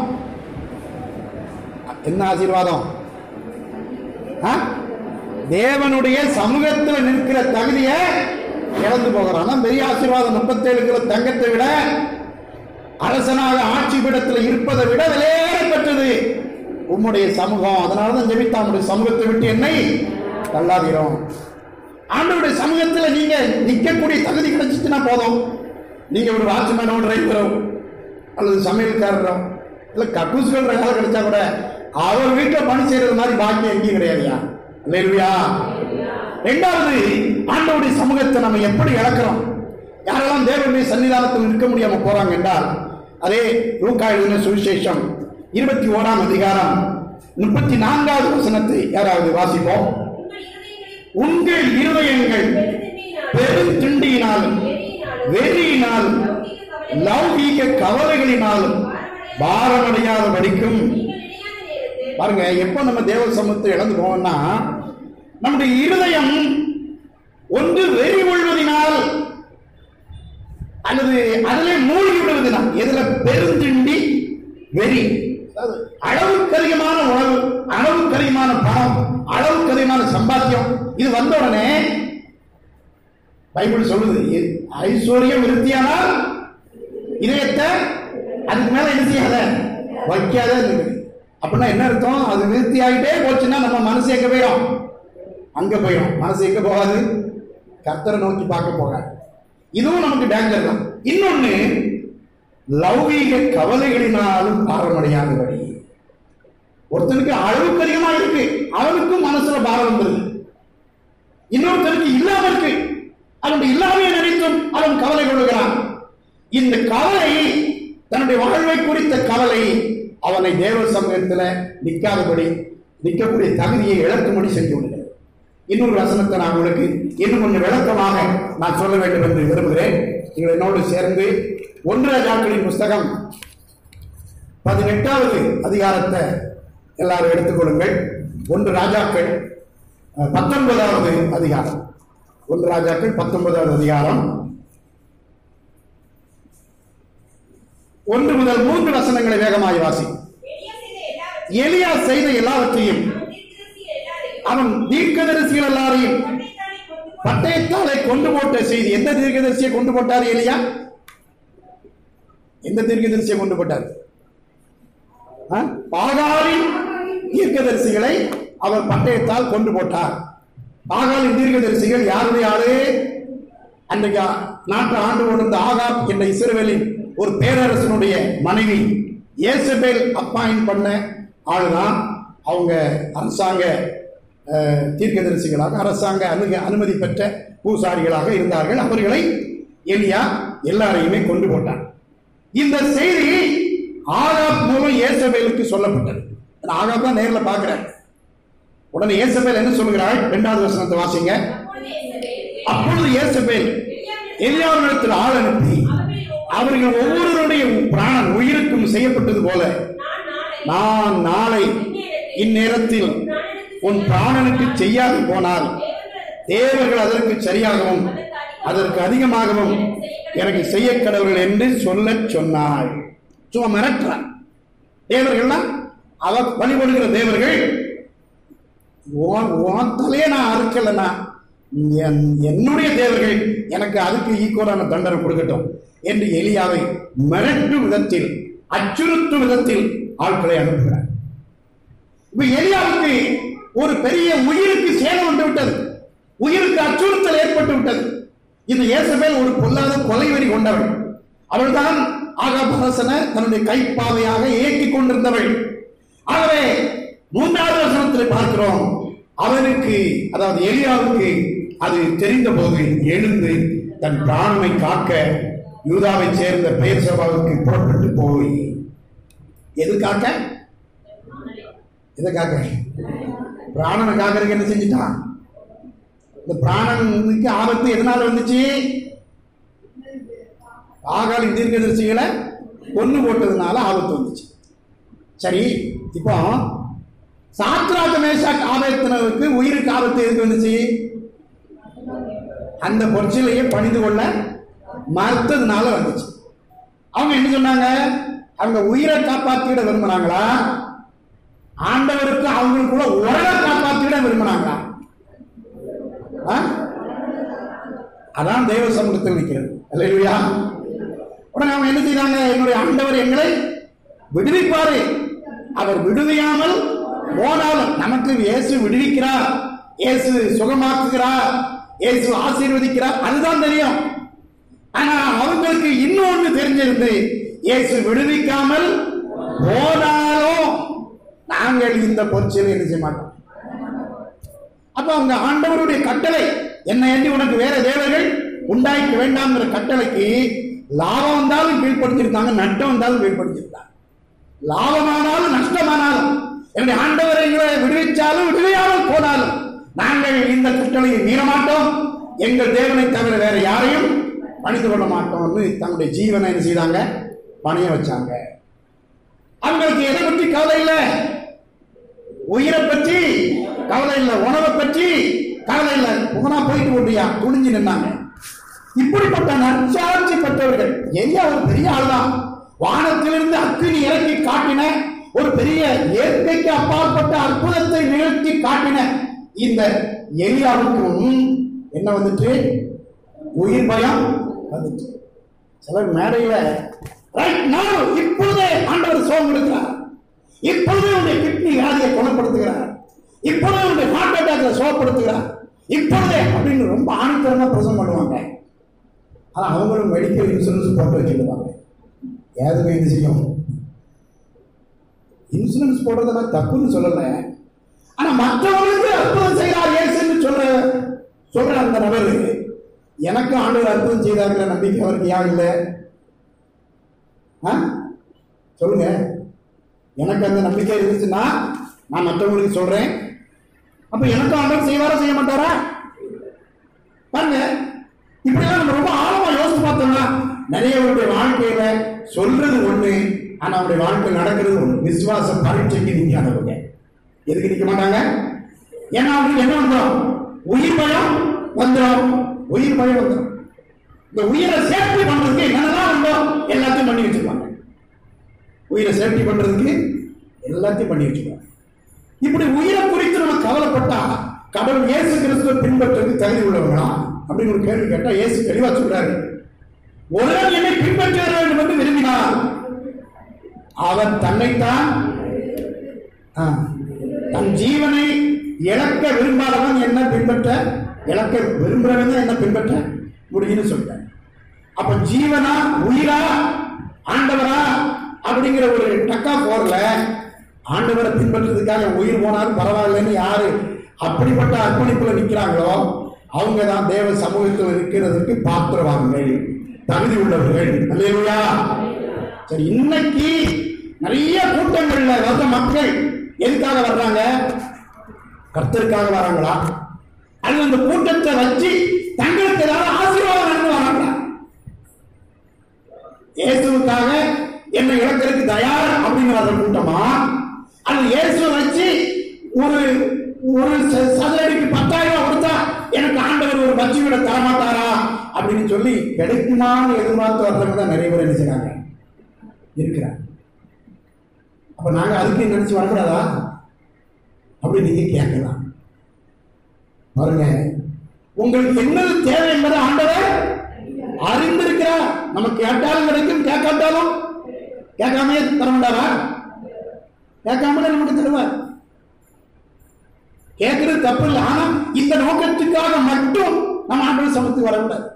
என்ன ஆசீர்வாதம்? தேவனுடைய சமூகத்தில் நிற்கிற தகுதியை இழந்து போகிறோம். பெரிய ஆசீர்வாதம் 37 கிலோ தங்கத்தை விட, அரசனாக ஆட்சி பீடத்தில் இருப்பதை விட விலையேறப்பட்டது உம்முடைய சமூகம். அதனாலதான் ஜெபித்தா, உங்களுடைய சமூகத்தை விட்டு என்னை தள்ளாதீரோம். ஆண்டவருடைய சமூகத்தில் நீங்க நிற்கக்கூடிய தகுதி கிடைச்சிச்சுன்னா போதும். நீங்க ஒரு வாட்ச்மேனோ, டிரைவரோ அல்லது சமையல்காரரோ இல்ல கக்கூசுகள் வேலை கிடைச்சா கூட அவர் வீட்டில் பணி செய்யறது மாதிரி பாக்கியம் எங்கேயும் கிடையாதுயா. அல்லேலூயா. இரண்டாவது, ஆண்டவருடைய சமூகத்தை நம்ம எப்படி இழக்கிறோம்? யாரெல்லாம் தேவனுடைய சன்னிதானத்தில் நிற்க முடியாம போறாங்க என்றால், அதே லூக்கா எழுதின சுவிசேஷம் 21ஆம் அதிகாரம் 34வது வசனத்தை யாராவது வாசிப்போம். உங்கள் இருதயங்கள் பெருந்திண்டியினாலும் வெறியினாலும் லௌகீக கவலைகளினாலும் பாரமடையாத படிக்கும். பாருங்க, எப்ப நம்ம தேவ சமூகத்தை இழந்து போவோம்னா, நம்முடைய இருதயம் ஒன்று வெறி கொள்வதனால் அல்லது அதிலே மூழ்கி விடுவதனால். எதுல? பெருந்திண்டி, வெறி. அளவுக்கு அதிகமான உணவு, அளவுக்கு அதிகமான பணம், அளவுக்கு அதிகமான சம்பாத்தியம், இது வந்த உடனே பைபிள் சொல்லுது, ஐஸ்வர்யம் விருத்தியானால் இதயத்தை அதுக்கு மேல என்ன செய்யாத, வைக்காத. அப்படின்னா என்ன அர்த்தம்? அது விருத்தி ஆகிட்டே போச்சுன்னா நம்ம மனசு எங்க போயிடும்? அங்க போயிடும். மனசு எங்க போகாது? கர்த்தரை நோக்கி பார்க்க போகாது. இதுவும் நமக்கு டேஞ்சர் தான். இன்னொன்னு, லௌகீக கவலைகளினாலும் பாரமடையாதபடி. ஒருத்தனுக்கு அளவுக்கு அதிகமா இருக்கு, அவனுக்கும் மனசுல பாரம் வந்துருது. இன்னொருத்தருக்கு இல்லாம இருக்கு, அவனுடைய இல்லாமையை நினைத்தும் அவன் கவலை கொள்கிறான். இந்த கவலை, தன்னுடைய வாழ்வை குறித்த கவலை, அவனை தேவ சமூகத்தில் நிற்காதபடி, நிற்கக்கூடிய தகுதியை இழக்கும்படி செஞ்சு விடுகிறது. இன்னொரு வசனத்தை நான் உங்களுக்கு இன்னும் கொஞ்சம் விளக்கமாக நான் சொல்ல வேண்டும் என்று விரும்புகிறேன். நீங்கள் என்னோடு சேர்ந்து 1 ராஜாக்களின் புஸ்தகம் 18வது அதிகாரத்தை எல்லாரும் எடுத்துக்கொள்ளுங்கள். 1 ராஜாக்கள் 19வது அதிகாரம். 1 ராஜாக்கள் 19வது அதிகாரம் 1 முதல் 3 வசனங்களை வேகமாய் வாசி. எலியா செய்த எல்லாவற்றையும், அவன் தீர்க்கதரிசிகள் எல்லாரையும் பட்டயத்தாலே கொண்டு போட்ட செய்தி. எந்த தீர்க்கதரிசியை கொண்டு போட்டார் எலியா? எந்த தீர்க்கதரிசியை கொண்டு போட்டார்? பாகாலின் தீர்க்கதரிசிகளை அவர் பட்டயத்தால் கொண்டு போட்டார். பாகாலின் தீர்க்கதரிசிகள் யாருடைய ஆளு? அன்றைக்கு நாட்டை ஆண்டு கொண்டிருந்த ஆகாப் என்ற இஸ்ரவேலின் ஒரு பேரரசனுடைய மனைவி ஏசபேல் அப்பாயின் பண்ண ஆளுதான். அவங்க அரசாங்க தீர்க்கதரிசிகளாக, அரசாங்க அனுமதி பெற்ற பூசாரிகளாக இருந்தார்கள். அவர்களை எலியா எல்லாரையுமே கொண்டு போட்டார். இந்த செய்தி ஆகாப் மூலம் ஏசபேலுக்கு சொல்லப்பட்டது. ஆகாப் தான் நேரில் பார்க்கிறார். உடனே ஏசபேல் என்ன சொல்கிறாள்? 2வது வசனத்தை வாசிங்க. அப்பொழுது ஏசபேல் எலியாவிடத்தில் ஆள் அனுப்பி, அவர்கள் ஒவ்வொருவருடைய பிராணன் உயிருக்கும் செய்யப்பட்டது போல நான் நாளை இந்நேரத்தில் உன் பிராணனுக்கு செய்யாது போனால் தேவர்கள் அதற்கு சரியாகவும் அதற்கு அதிகமாகவும் எனக்கு செய்ய கடவுள் என்று சொல்ல சொன்னாள். சும்மா மிரட்டுறான். தேவர்கள்னா அவ வழிபடுகிற தேவர்கள், தலையே நான் அறுக்கலன்னா என்னுடைய தேவர்கள் எனக்கு அதுக்கு ஈக்குவலான தண்டனை கொடுக்கட்டும் என்று எலியாவை மிரட்டும் விதத்தில், அச்சுறுத்தும் விதத்தில் ஆட்களை அனுப்புகிறார். இப்ப எலியாவுக்கு ஒரு பெரிய உயிருக்கு சேதம் வந்து விட்டது, உயிருக்கு அச்சுறுத்தல் ஏற்பட்டு விட்டது. இந்த ஏசபேல் ஒரு பொல்லாத கொலைவெறி கொண்டவள். அவள்தான் ஆகாப் அரசனை தன்னுடைய கைப்பாவையாக இயக்கிக் கொண்டிருந்தவள். ஆகவே 3வது வசனத்தில் பார்க்கிறோம், அவனுக்கு அதாவது எலியாவுக்கு அது தெரிந்த போது எழுந்து தன் பிராணனை காக்க யூதாவை சேர்ந்த பெயர்சபாவுக்கு புறப்பட்டு போய், எதுக்காக? எதுக்காக? பிராணனை காக்கிறதுக்கு என்ன செஞ்சுட்டான்? இந்த பிராணனுக்கு ஆபத்து எதனால வந்துச்சு? ஆகாலின் தீர்க்கதரிசிகளை கொன்னு போட்டதுனால ஆபத்து வந்துச்சு. சரி, இப்போ சாத்ராக் மேஷாக் ஆபத்தினருக்கு உயிருக்கு ஆபத்து எதுக்கு வந்துச்சு? அந்த பொற்சிலையை பணிந்து கொள்ள மறுத்ததுனால வந்துச்சு. அவங்க என்ன சொன்னாங்க? அவங்க உயிரை காப்பாற்றிட விரும்பினாங்களா, ஆண்டவருக்கு அவங்களுக்குள்ள உறவை காப்பாற்றிட விரும்பினாங்களா? அதான் தேவ சமூகத்தில் நிற்கிறது. அல்லேலூயா. உடனே அவங்க என்ன செய்தாங்க? என்னுடைய ஆண்டவர் எங்களை விடுவிப்பாரு, அவர் விடுவியாமல் போனாலும் நமக்கு இயேசு விடுவிக்கிறார், இயேசு சுகமாக்குகிறார், இயேசு ஆசீர்வதிக்கிறார், அதுதான் தெரியும். ஆனா அவங்களுக்கு இன்னொன்று தெரிஞ்சிருந்து, இயேசு விடுவிக்காமல் போனாலும் நாங்கள் இந்த பொற்சிலை என்ன செய்ய மாட்டோம். அப்ப அவங்க ஆண்டவருடைய கட்டளை என்ன, என்று உனக்கு வேற தேவர்கள் உண்டாய்க்க வேண்டாம்ங்கிற கட்டளைக்கு லாபம் வந்தாலும் கீழ்படுத்திருந்தாங்க, நஷ்டம் வந்தாலும் கீழ்படுத்திருந்தாங்க. லாபமானாலும் நஷ்டமானாலும், என்னுடைய ஆண்டவரை விடுவிச்சாலும் விடுவியாமல் போனாலும் நாங்கள் இந்த கட்டளையை மீற மாட்டோம், எங்கள் தேவனை தவிர வேற யாரையும் பணிந்து கொள்ள மாட்டோம்னு தங்களுடைய ஜீவனை என்ன செய்தாங்க? பணிய வச்சாங்க. அவங்களுக்கு எதை பற்றி கவலை இல்லை, உயிரை பற்றி கவலை இல்லை, உணவை பற்றி கவலை இல்லை. உணவா போயிட்டு ஓட்டியா துணிஞ்சு நின்னாங்க. இப்படிப்பட்ட நற்சாட்சி பெற்றவர்கள். எலியா ஒரு பெரிய ஆள்தான், வானத்திலிருந்து அக்கினி இறக்கி காட்டின ஒரு பெரிய இயற்கைக்கு அப்பாற்பட்ட அற்புதத்தை நிகழ்த்தி காட்டின இந்த எலியாவுக்கும் என்ன வந்துட்டு? உயிர் பயம் வந்துச்சு. சிலர் மேடையில இப்பொழுதே ஆண்டவர் சோகம் எடுக்கிறார், இப்பொழுதே உடைய கிட்னி வியாதியை குணப்படுத்துகிறார், இப்பொழுதே உடைய ஹார்ட் அட்டாக்ல சோகப்படுத்துகிறார், இப்பொழுதே அப்படின்னு ரொம்ப ஆணித்தரமா பிரசங்கம் பண்ணுவாங்க. ஆனா அவங்களும் மெடிக்கல் இன்சூரன்ஸ் போட்டு வச்சுடுவாங்க. ஏதுமே என்ன செய்யும்? இன்சூரன்ஸ் போடுறதெல்லாம் தப்புன்னு சொல்லல, ஆனா மற்றவங்களுக்கு அற்புதம் செய்கிறார் இயேசுன்னு சொல்ற அந்த நபர், எனக்கு ஆண்டவர் அற்புதம் செய்தாருங்கிற நம்பிக்கை அவருக்கு யார் இல்லை? சொல்லுங்க. எனக்கு அந்த நம்பிக்கை இருந்துச்சுன்னா நான் மற்றவங்களுக்கு சொல்றேன். அப்ப எனக்கு ஆண்டவர் செய்வாரா செய்ய மாட்டாரா? பாருங்க, இப்படிலாம் நம்ம ரொம்ப ஆழமா யோசிச்சு பார்த்தோம்னா நிறைய பேருடைய வாழ்க்கையில சொல்றது ஒண்ணு, ஆனா அவருடைய வாழ்க்கை நடக்கிறது ஒண்ணு. விசுவாச பரீட்சைக்கு நிற்காதவங்க எதுக்கு நிற்க மாட்டாங்க? ஏன்னா அவங்களுக்கு என்ன வந்துடும்? உயிர் பயம் வந்துடும். உயிர் பயம் வந்துடும். இந்த உயிரை சேஃப்டி பண்றதுக்கு என்னெல்லாம் வந்தோ எல்லாத்தையும் பண்ணி வச்சிருப்பாங்க. உயிரை சேஃப்டி பண்றதுக்கு எல்லாத்தையும் பண்ணி வச்சிருப்பாங்க. இப்படி உயிரை குறித்து நம்ம கவலைப்பட்டா கடவுள் இயேசு கிறிஸ்துவை பின்பற்றுறதுக்கு தகுதி உள்ளவங்களா அப்படின்னு ஒரு கேள்வி கேட்டா இயேசு தெளிவா சொல்றாரு, ஒருவன் என்னை பின்பற்ற வேண்டும் என்று விரும்பினார் அவன் தன்னைத்தான் தன் ஜீவனை இழக்க விரும்பாதவன் என்ன பின்பற்ற, இழக்க விரும்புறவன் என்ன பின்பற்ற முடியும்னு சொல்லிட்டாங்க. அப்ப ஜீவனா உயிரா ஆண்டவரா அப்படிங்கிற ஒரு டக்கா போர்ல ஆண்டவரை பின்பற்றதுக்காக உயிர் போனாலும் பரவாயில்லைன்னு யாரு அப்படிப்பட்ட அர்ப்பணிப்புல நிற்கிறாங்களோ அவங்க தான் தேவ சமூகத்தில் இருக்கிறதுக்கு பாத்திரவான்கள், தகுதி உள்ளவர்கள். அல்லேலூயா. சரி, இன்னைக்கு நிறைய கூட்டங்கள்ல வர்ற மக்கள் எதுக்காக வர்றாங்க? கர்த்தருக்காக வராங்களா? அல்லது அந்த கூட்டத்தை வச்சு தங்களுக்கு ஏதாவது ஆசீர்வாதம் வராங்களா? இயேசுக்காக என்னை இழக்கிறதுக்கு தயார் அப்படின்னு வர்ற கூட்டமா, அது இயேசுவை வச்சு ஒரு சதுரடிக்கு 10,000 கொடுத்தா எனக்கு ஆண்டவர் ஒரு பட்சி விட தரமாட்டாரா அப்படின்னு சொல்லி கிடைக்குமான்னு எதிர்பார்த்து வர்றவங்க தான் நிறைய பேர் என்ன செய்றாங்க இருக்கிறாங்க. அப்ப நாங்க அதுக்கு நினைச்சு வரக்கூடாதா அப்படி நீங்க கேட்கலாம். பாருங்க, உங்களுக்கு என்னது தேவை என்பதை ஆண்டவர் அறிந்திருக்கிறார். நம்ம கேட்டாலும் கிடைக்கும், கேட்காட்டாலும் கேட்காமே தரமாட்டாரா? கேட்காமலே நமக்கு தருவார். கேட்கறது தப்பு இல்லை, ஆனா இந்த நோக்கத்துக்காக மட்டும் நம்ம ஆண்டவர் சமத்துக்கு வரக்கூடாது.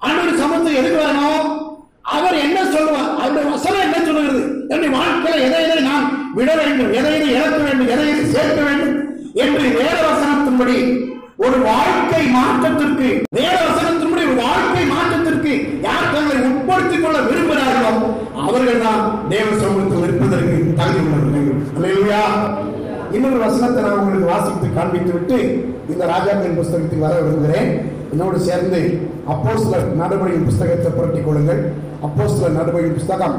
ஆண்டவர் சமத்துக்கு எதுக்கு வரணும்? அவர் என்ன சொல்லுவார், அவருடைய வசனம் என்ன சொல்லுகிறது, என்னுடைய வாழ்க்கையில எதை எதை நான் விட வேண்டும், எதை எதை இழக்க வேண்டும், எதை எதை சேர்க்க வேண்டும் என்று வேத வசனத்தின்படி ஒரு வாழ்க்கை மாற்றத்திற்கு, வேத வசனத்தின்படி ஒரு வாழ்க்கை மாற்றத்திற்கு யார் தங்களை உட்படுத்திக் கொள்ள விரும்புகிறார்களோ அவர்கள் தான் தேவ சமூகத்தில் இருப்பதற்கு தகுதி உள்ளவர்கள். அல்லேலூயா. இன்னொரு வசனத்தை நான் உங்களுக்கு வாசித்து காண்பித்து விட்டு இந்த ராஜாக்களின் புஸ்தகத்துக்கு வர விரும்புகிறேன். என்னோடு சேர்ந்து அப்போஸ்தலர் நடபடியின் புஸ்தகத்தை புரட்டிக் கொள்ளுங்கள். அப்போஸ்தலர் நடபடியின் புஸ்தகம்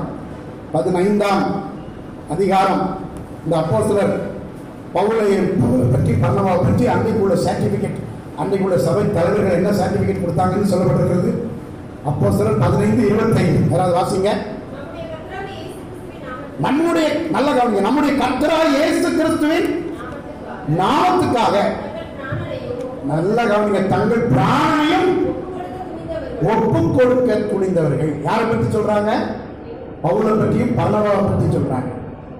15ஆம் அதிகாரம். இந்த அப்போஸ்தலர் பவுலை பற்றி, பர்னபாவை பற்றி அன்றைக்குள்ள சர்டிபிகேட், அன்றைக்குள்ள சபை தலைவர்கள் என்ன சர்டிபிகேட் கொடுத்தாங்கன்னு சொல்லப்பட்டிருக்கிறது. அப்போஸ்தலர் 15:25 யாராவது வாசிங்க. நம்முடைய நல்ல கவனிங்க, நம்முடைய கர்த்தராகிய இயேசு கிறிஸ்துவின் நாமத்துக்காக, நல்ல கவனிங்க, தங்கள் பிராணனையும் ஒப்பு கொடுக்க துணிந்தவர்கள். யாரை பற்றி சொல்றாங்க? பவுலை பற்றியும் பர்னபாவை பற்றி சொல்றாங்க.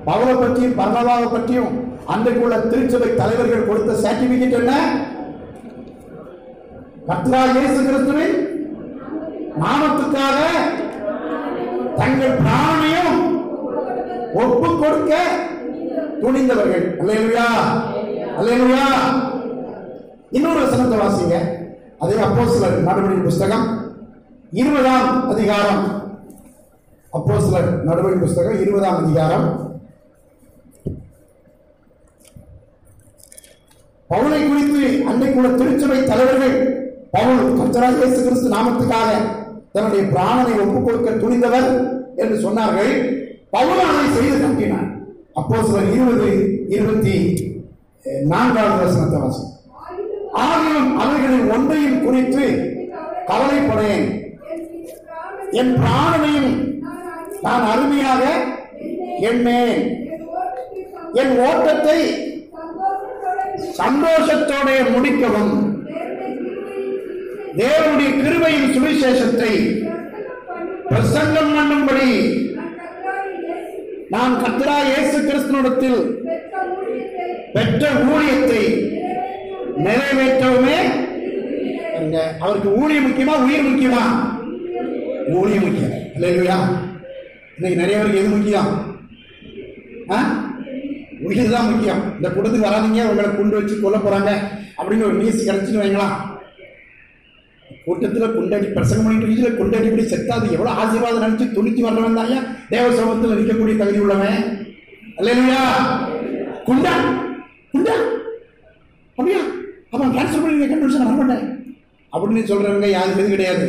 பவுலை பற்றியும் பர்னபாவை பற்றியும் அன்றைக்குள்ள திருச்சபை தலைவர்கள் கொடுத்த சர்டிபிகேட் என்ன? கர்த்தராகிய இயேசு கிறிஸ்துவின் நாமத்துக்காக தங்கள் பிராணனையும் ஒப்பு கொடுக்க துணிந்தவர்கள். அல்லேலூயா, அல்லேலூயா. இன்னொரு வசனத்தை வாசிங்க. அதே அப்போஸ்தலர் நடபடியின் புஸ்தகம் 20ஆம் அதிகாரம். அப்போஸ்தலர் நடபடியின் புஸ்தகம் 20ஆம் அதிகாரம். பவுலை குறித்து அன்றைக்குள்ள திருச்சபை தலைவர்கள், பவுல் கர்த்தராகிய இயேசு கிறிஸ்து நாமத்துக்காக தன்னுடைய பிராணனை ஒப்புக் கொடுக்க துணிந்தவர் என்று சொன்னார்கள். பவுல் அதை செய்து காட்டினார். அப்போஸ்தலர் 20:24 வசனத்தை வாசிங்க. ஆகிலும் அவைகளில் ஒன்றையும் குறித்து கவலைப்படேன், என் பிராணனையும் நான் அருமையாக எண்ணேன், என் ஓட்டத்தை சந்தோஷத்தோட முடிக்கவும் தேவனுடைய கிருபையின் சுவிசேஷத்தை பிரசங்கம் பண்ணும்படி நான் கர்த்தராகிய இயேசு கிறிஸ்துவினிடத்தில் பெற்ற ஊழியத்தை நிறைவேற்றவுமே. அவருக்கு ஊழியம் முக்கியமா, உயிர் முக்கியமா? ஊழியம் முக்கியம். அல்லேலூயா. இன்னைக்கு நிறைய பேருக்கு எது முக்கியம்? உயிர் தான் முக்கியம். இந்த கூட்டத்துக்கு வராதீங்க, உங்களை கொண்டு வச்சு கொல்ல போறாங்க அப்படின்னு ஒரு நியூஸ் கிடைச்சிட்டு வைங்களா. கூட்டத்தில் கொண்டாடி பிரசங்கம் பண்ணிட்டு கொண்டாடி இப்படி செத்தாது எவ்வளவு ஆசீர்வாதம் நினைச்சு துணிச்சு வர்றவன் தான் தேவ சமூகத்தில் நிற்கக்கூடிய தகுதி உள்ளவன். அல்லேலூயா. குண்டா குண்டா அப்படியா, அவன் கேன்சல் பண்ணி கண்டுபிடிச்சு நான் வரமாட்டேன் அப்படின்னு சொல்றவங்க யாருக்கு எது கிடையாது.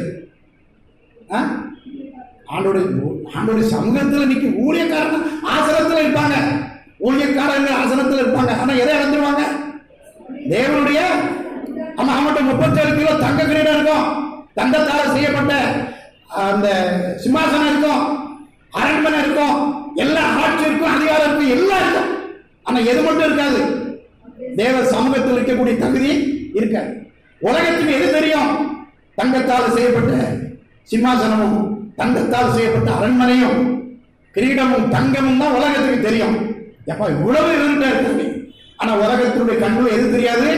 ஆண்டோடைய சமூகத்தில் நிற்க ஊழியக்காரங்க ஆசனத்தில் இருப்பாங்க, ஊழியக்காரங்க ஆசனத்தில் இருப்பாங்க. ஆனா எதை இழந்துருவாங்க? தேவனுடைய அவன்கிட்ட 37 கிலோ தங்க கிரீடம் இருக்கும், தங்கத்தால செய்யப்பட்ட அந்த சிம்மாசனம் இருக்கும், அரண்மனை இருக்கும், எல்லா ஆட்சி இருக்கும், அதிகாரம் இருக்கும், எல்லாம் இருக்கும். ஆனா எது மட்டும் இருக்காது? தேவ சமூகத்தில் இருக்கக்கூடிய தகுதி இருக்காது. உலகத்துக்கு எது தெரியும்? தங்கத்தால் செய்யப்பட்ட சிம்மாசனமும் தங்கத்தால் செய்யப்பட்ட அரண்மனையும் கிரீடமும் தங்கமும் தான் உலகத்துக்கு தெரியும். எப்ப இவ்வளவு இருக்காரு. ஆனா உலகத்தினுடைய கண்ணுல எது தெரியாது?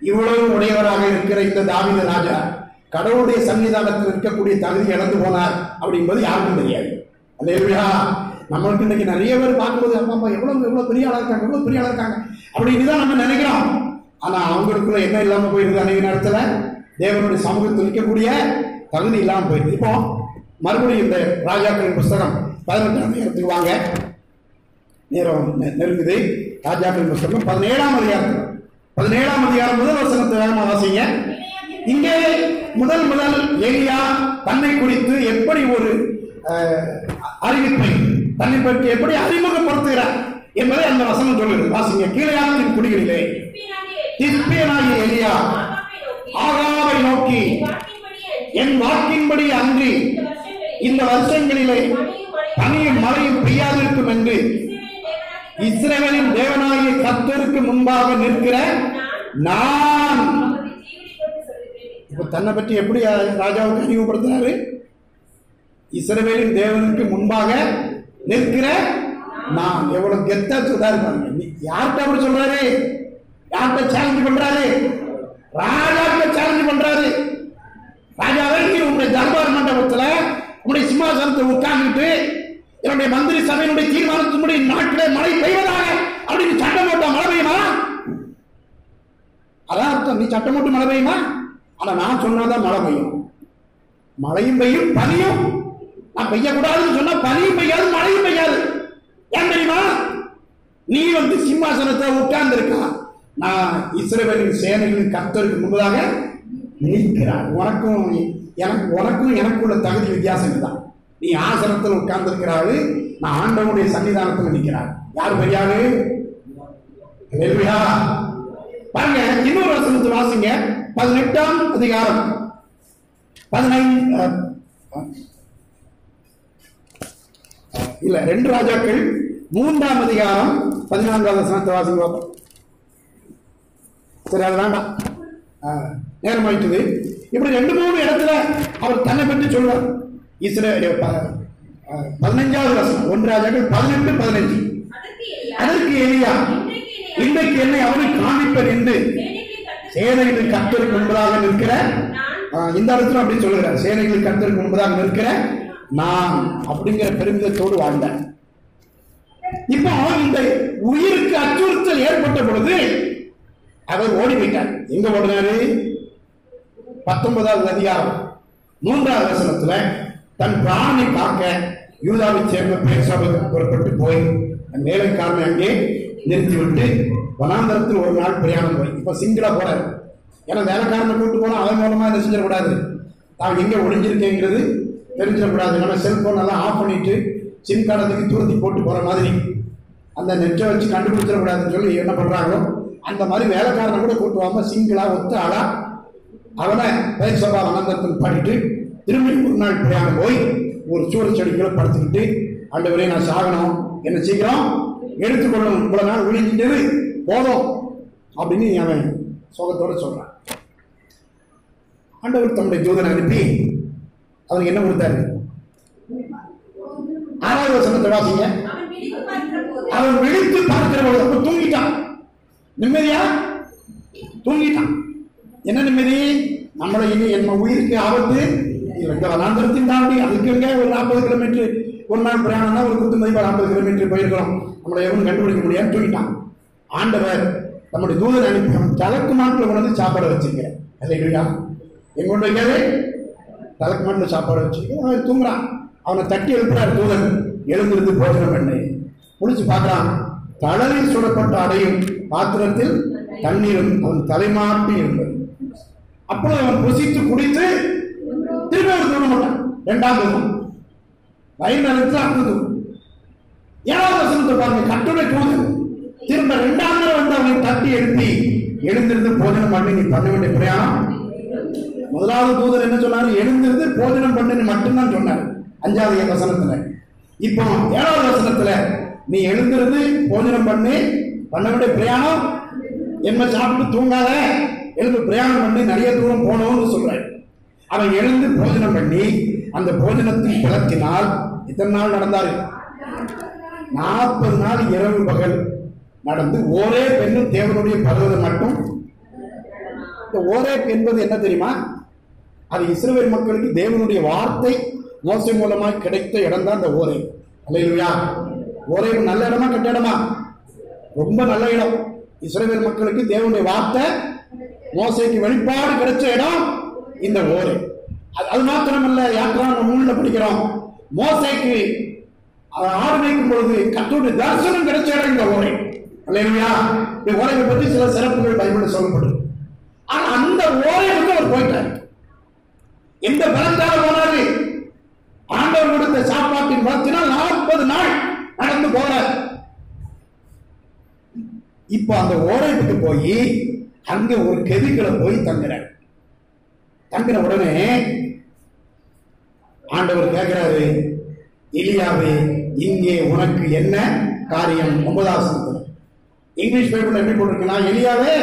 இவ்வளவு உடையவராக இருக்கிற இந்த தாவீது ராஜா கடவுளுடைய சன்னிதானத்தில் இருக்கக்கூடிய தகுதி இழந்து போனார் அப்படின்பது யாருக்கும் தெரியாது. அல்லேலூயா. நம்மளுக்கு இன்னைக்கு நிறைய பேர் பார்க்கும்போது அம்மா எவ்வளவு பெரிய ஆளா இருக்காங்க, எவ்வளவு பெரிய ஆளா இருக்காங்க அப்படின்னு தான் நம்ம நினைக்கிறோம். ஆனா அவங்களுக்குள்ள என்ன இல்லாம போயிருது? அன்றைய நேரத்துல தேவனுடைய சமூகத்தில் இருக்கக்கூடிய தகுதி இல்லாம போயிருக்கு. இப்போ மறுபடியும் இந்த ராஜாக்களின் புஸ்தகம் 18ஆம் அதிகாரத்துக்கு வாங்க. நேரம் நெருங்குது. ராஜாக்களின் புஸ்தகம் 17ஆம் அதிகாரம் முதல் வசனத்தை வேகமா வாசிங்க. இங்கே முதல் எலியா தன்னை குறித்து எப்படி ஒரு அறிவிப்பை, தன்னை பற்றி எப்படி அறிமுகப்படுத்துகிறார் என்பதை அந்த வசனம் சொல்லுகிறது. வாசிங்க. கீழையாத்தின் குடிகளிலே திஸ்பியனாகிய எலியா ஆகாவை நோக்கி, என் வாக்கின்படி அன்றி இந்த வருஷங்களிலே பனியும் மழையும் பெய்யாதிருக்கும் என்று இஸ்ரவேலின் தேவனாகிய கர்த்தருக்கு முன்பாக நிற்கிற நான். இப்ப தன்னை பற்றி எப்படி ராஜாவுக்கு அறிமுகப்படுத்தினாரு? இஸ்ரவேலின் தேவனுக்கு முன்பாக நிற்கிற நான். எவ்வளவு கெத்தா சொல்றாரு பாருங்க. யார்கிட்ட அப்படி சொல்றாரு? யார்கிட்ட சேலஞ்ச் பண்றாரு? ராஜாவுக்கு சேலஞ்ச் பண்றாரு. ராஜாவே, உங்களுடைய தர்பார் மண்டபத்துல உங்களுடைய சிம்மாசனத்தில் உட்கார்ந்துட்டு என்னுடைய மந்திரி சபையினுடைய தீர்மானத்தினுடைய நாட்டிலே மழை பெய்வதாக அப்படின்னு சட்டம் போட்டா மழை பெய்யுமா? அதான் அர்த்தம். நீ சட்டம் போட்டு மழை பெய்யுமா? ஆனா நான் சொன்னாதான் மழை பெய்யும். மழையும் பெய்யும், பனியும். நான் பெய்யக்கூடாதுன்னு சொன்னா பனியும் பெய்யாது, மழையும் பெய்யாது. ஏன் தெரியுமா? நீ சிம்மாசனத்தை உட்கார்ந்து இருக்கா. நான் இஸ்ரவேலின் சேனைகளின் கர்த்தருக்கு முன்பதாக நிற்கிறார். உனக்கும் எனக்குள்ள தகுதி வித்தியாசம் தான். நீ ஆசனத்தில் உட்கார்ந்து இருக்கிறாரு, நான் ஆண்டவனுடைய சன்னிதானத்தில் நிற்கிறார். யார் பெரியாரு? பாருங்க, இன்னொரு வசனத்தை வாசிங்க. 18ஆம் அதிகாரம் 2 ராஜாக்கள் 3ஆம் அதிகாரம் 14ஆம் வசனத்தை வாசிங்க. சரி, அது வேண்டாம், நேரம் ஆயிட்டது. இப்படி 2-3 இடத்துல அவர் தன்னை பற்றி சொல்வார். 15வது வசனம் 1 ராஜாக்கள் 18-15. அதற்கு எலியா, இன்றைக்கு என்னை அவனுக்கு காண்பிப்பேன் என்று சேனைகளின் கர்த்தருக்கு முன்பதாக நிற்கிற, இந்த இடத்துல அப்படி சொல்லுகிறார், சேனைகளின் கர்த்தருக்கு முன்பதாக நிற்கிற நான் அப்படிங்கிற பெருமிதத்தோடு வாழ்ந்தேன். இப்போ இந்த உயிருக்கு அச்சுறுத்தல் ஏற்பட்ட பொழுது அவர் ஓடி போயிட்டார். எங்க ஓடினாரு? 19வது அதிகாரம் 3ஆவது வசனத்துல தன் பிராணனை காக்க யூதாவை சேர்ந்த பேர்சாவுக்கு புறப்பட்டு போய் வேலைக்காரனை அங்கே நிறுத்திவிட்டு வனாந்தரத்தில் ஒரு நாள் பிரயாணம் போய் இப்ப சிங்கிளா போறாரு. ஏன்னா வேலைக்காரனை கூட்டு போனா அவன் மூலமா இதை செஞ்சிடக்கூடாது, தான் எங்க ஒளிஞ்சிருக்கேங்கிறது தெரிஞ்சிடக்கூடாது. நம்ம செல்போன் எல்லாம் ஆஃப் பண்ணிட்டு சிம் கார்டத்துக்கு தூரத்தி போட்டு போற மாதிரி அந்த நெட்டை வச்சு கண்டுபிடிச்சிடக்கூடாதுன்னு சொல்லி என்ன பண்றாங்களோ அந்த மாதிரி வேலைக்காரனை கூட கூட்டுவாம சிங்கிளா ஒத்த ஆளா அவனை பேர்சபா வனாந்தரத்தில் பண்ணிட்டு திரும்பி ஒரு நாள் பிரயாணம் போய் ஒரு சூரிய செடிகளை படுத்துக்கிட்டு, ஆண்டவரே நான் சாகணும், என்ன சீக்கிரம் எடுத்துக்கொள்ளணும், இவ்வளவு நாள் விழிக்கிட்டது போதும் அப்படின்னு அவன் சோகத்தோட சொல்றான். ஆண்டவர் தன்னுடைய தூதனை அனுப்பி அவனுக்கு என்ன கொடுத்தாரு? 6வது வசனத்தை வாசிங்க. அவன் விழித்து பார்க்கிற பொழுது அப்ப தூங்கிட்டான். நிம்மதியா தூங்கிட்டான். என்ன நிம்மதி? நம்மளை இனி என்ன உயிருக்கு ஆபத்து இந்த வனாந்தரத்தின் தாண்டி அதுக்கு எங்க ஒரு 40 கிலோமீட்டர் ஒரு நாள் பிரயாணம்னா ஒரு குத்து மதிப்பா 40 கிலோமீட்டர் போயிருக்கிறோம், நம்மளை எவரும் கண்டுபிடிக்க முடியாது. தூங்கிட்டான். ஆண்டவர் நம்முடைய தூதன் அனுப்பி அவன் தலைக்கு மாட்டில் கொண்டு சாப்பாடு வச்சிருக்கிறேன். இல்லையா? எங்க கொண்டு வைக்காது, தலைக்கு மாட்டில் சாப்பாடு வச்சிருக்கேன். அவன் தூங்குறான். அவனை தட்டி எழுப்புறார் தூதன். எழுந்திருந்து போஜனம் பண்ணு. முடிச்சு பார்க்கிறான், தளரில் சுடப்பட்ட அடையும் பாத்திரத்தில் தண்ணீரும் அவன் தலைமாட்டி இருந்தது. அப்பொழுது அவன் புசித்து குடித்து திரும்ப ஒரு தூங்க மாட்டான். 2ஆம் தூக்கம் வயிறு நிலத்தில் அப்படி தூக்கம். 7வது வசனத்தை பாருங்க. கட்டுரை தூதன் திரும்ப 2ஆம் முறை வந்து அவனை தட்டி எழுப்பி எழுந்திருந்து போஜனம் பண்ணி நீ பண்ண வேண்டிய பிரயாணம். 1வது தூதர் என்ன சொன்னாரு? எழுந்திருந்து போஜனம் பண்ணி மட்டும்தான் சொன்னார் 5வது வசனத்துல. இப்போ 7வது வசனத்துல நீ எழுந்திருந்து போஜனம் பண்ணி பண்ண வேண்டிய பிரயாணம், என்ன சாப்பிட்டு தூங்காத, எழுந்து பிரயாணம் பண்ணி நிறைய தூரம் போனோம்னு சொல்றாரு. அவன் எழுந்து போஜனம் பண்ணி அந்த போஜனத்தின் பலத்தினால் இத்தனை நாள் நடந்தாரு? 40 நாள் இரவு பகல் நடந்து ஒரே பெண்ணும் தேவனுடைய பர்வதம் மட்டும். இந்த ஓரே என்பது என்ன தெரியுமா? அது இஸ்ரவேல் மக்களுக்கு தேவனுடைய வார்த்தை மோசை மூலமாக கிடைத்த இடம் தான் இந்த ஓரே. அல்லேலூயா. ஓரே நல்ல இடமா கெட்ட இடமா? ரொம்ப நல்ல இடம். இஸ்ரவேல் மக்களுக்கு தேவனுடைய வார்த்தை மோசைக்கு வெளிப்பாடு கிடைச்ச இடம் இந்த ஓரே. அது மாத்திரமல்ல, யாத்திரான நூல்ல படிக்கிறோம், மோசைக்கு ஆடு மேய்க்கும் பொழுது கர்த்தருடைய தரிசனம் கிடைச்ச இடம் இந்த ஓரே. அல்லேலூயா. இந்த ஓரையை பற்றி சில சிறப்புகள் பைபிள்ல சொல்லப்படுது. ஆனா அந்த ஓரை அவர் போயிட்டார். எந்த பலத்தால போனாரு? ஆண்டவர் கொடுத்த சாப்பாட்டின் பலத்தினால் 40 நாள் நடந்து போறார். இப்ப அந்த ஓரைக்கு போய் அங்க ஒரு கெதிகளை போய் தங்குறார். தங்கின உடனே ஆண்டவர் கேட்கிறாரு, எலியாவே இங்கே உனக்கு என்ன காரியம்? 9வது வசனம். இங்கிலீஷ் பைபிள் எப்படி போட்டிருக்கா? எலியாவே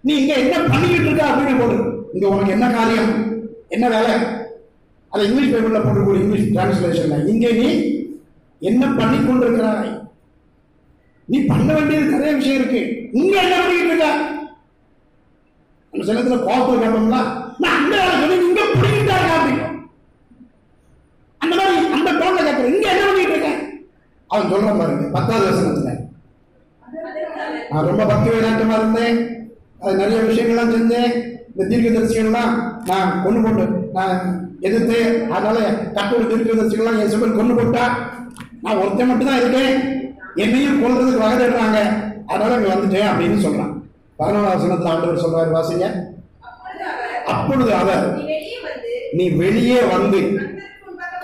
நீ இங்க என்ன பண்ணிக்கிட்டு இருக்க அப்படின்னு போடு. இங்க உனக்கு என்ன காரியம், என்ன வேலை? அதை இங்கிலீஷ் பைபிள்ல போட்டு இங்கிலீஷ் டிரான்ஸ்லேஷன்ல இங்கே நீ என்ன பண்ணி கொண்டிருக்கிறாய்? நீ பண்ண வேண்டியது நிறைய விஷயம் இருக்கு. இங்க என்ன பண்ணிக்கிட்டு இருக்க? அந்த சிலத்துல கோபத்தில் கேட்போம்ல, நான் அந்த வேலை சொல்லி இங்க பிடிக்கிட்டாங்க அப்படின்னு. அந்த மாதிரி அவன் சொல்றான் பாருங்க 10வது வசனத்துல, நான் ரொம்ப பக்தி வைராட்டமா இருந்தேன், அது நிறைய விஷயங்கள்லாம் செஞ்சேன், இந்த தீர்க்கதரிசிகள்லாம் நான் கொண்டு போட்டு நான் எதிர்த்து, அதனால கட்டோட தீர்க்கதரிசிகள்லாம் என் சுபன் கொண்டு போட்டா, நான் ஒருத்தன் மட்டும் தான் இருக்கேன், என்னையும் கொள்றதுக்கு வகை தேடுறாங்க, அதனால இங்க வந்துட்டேன் அப்படின்னு சொல்றான். 11வது வசனத்துல ஆண்டவர் சொல்றாரு, வாசிங்க. அப்பொழுது அவர், நீ வெளியே வந்து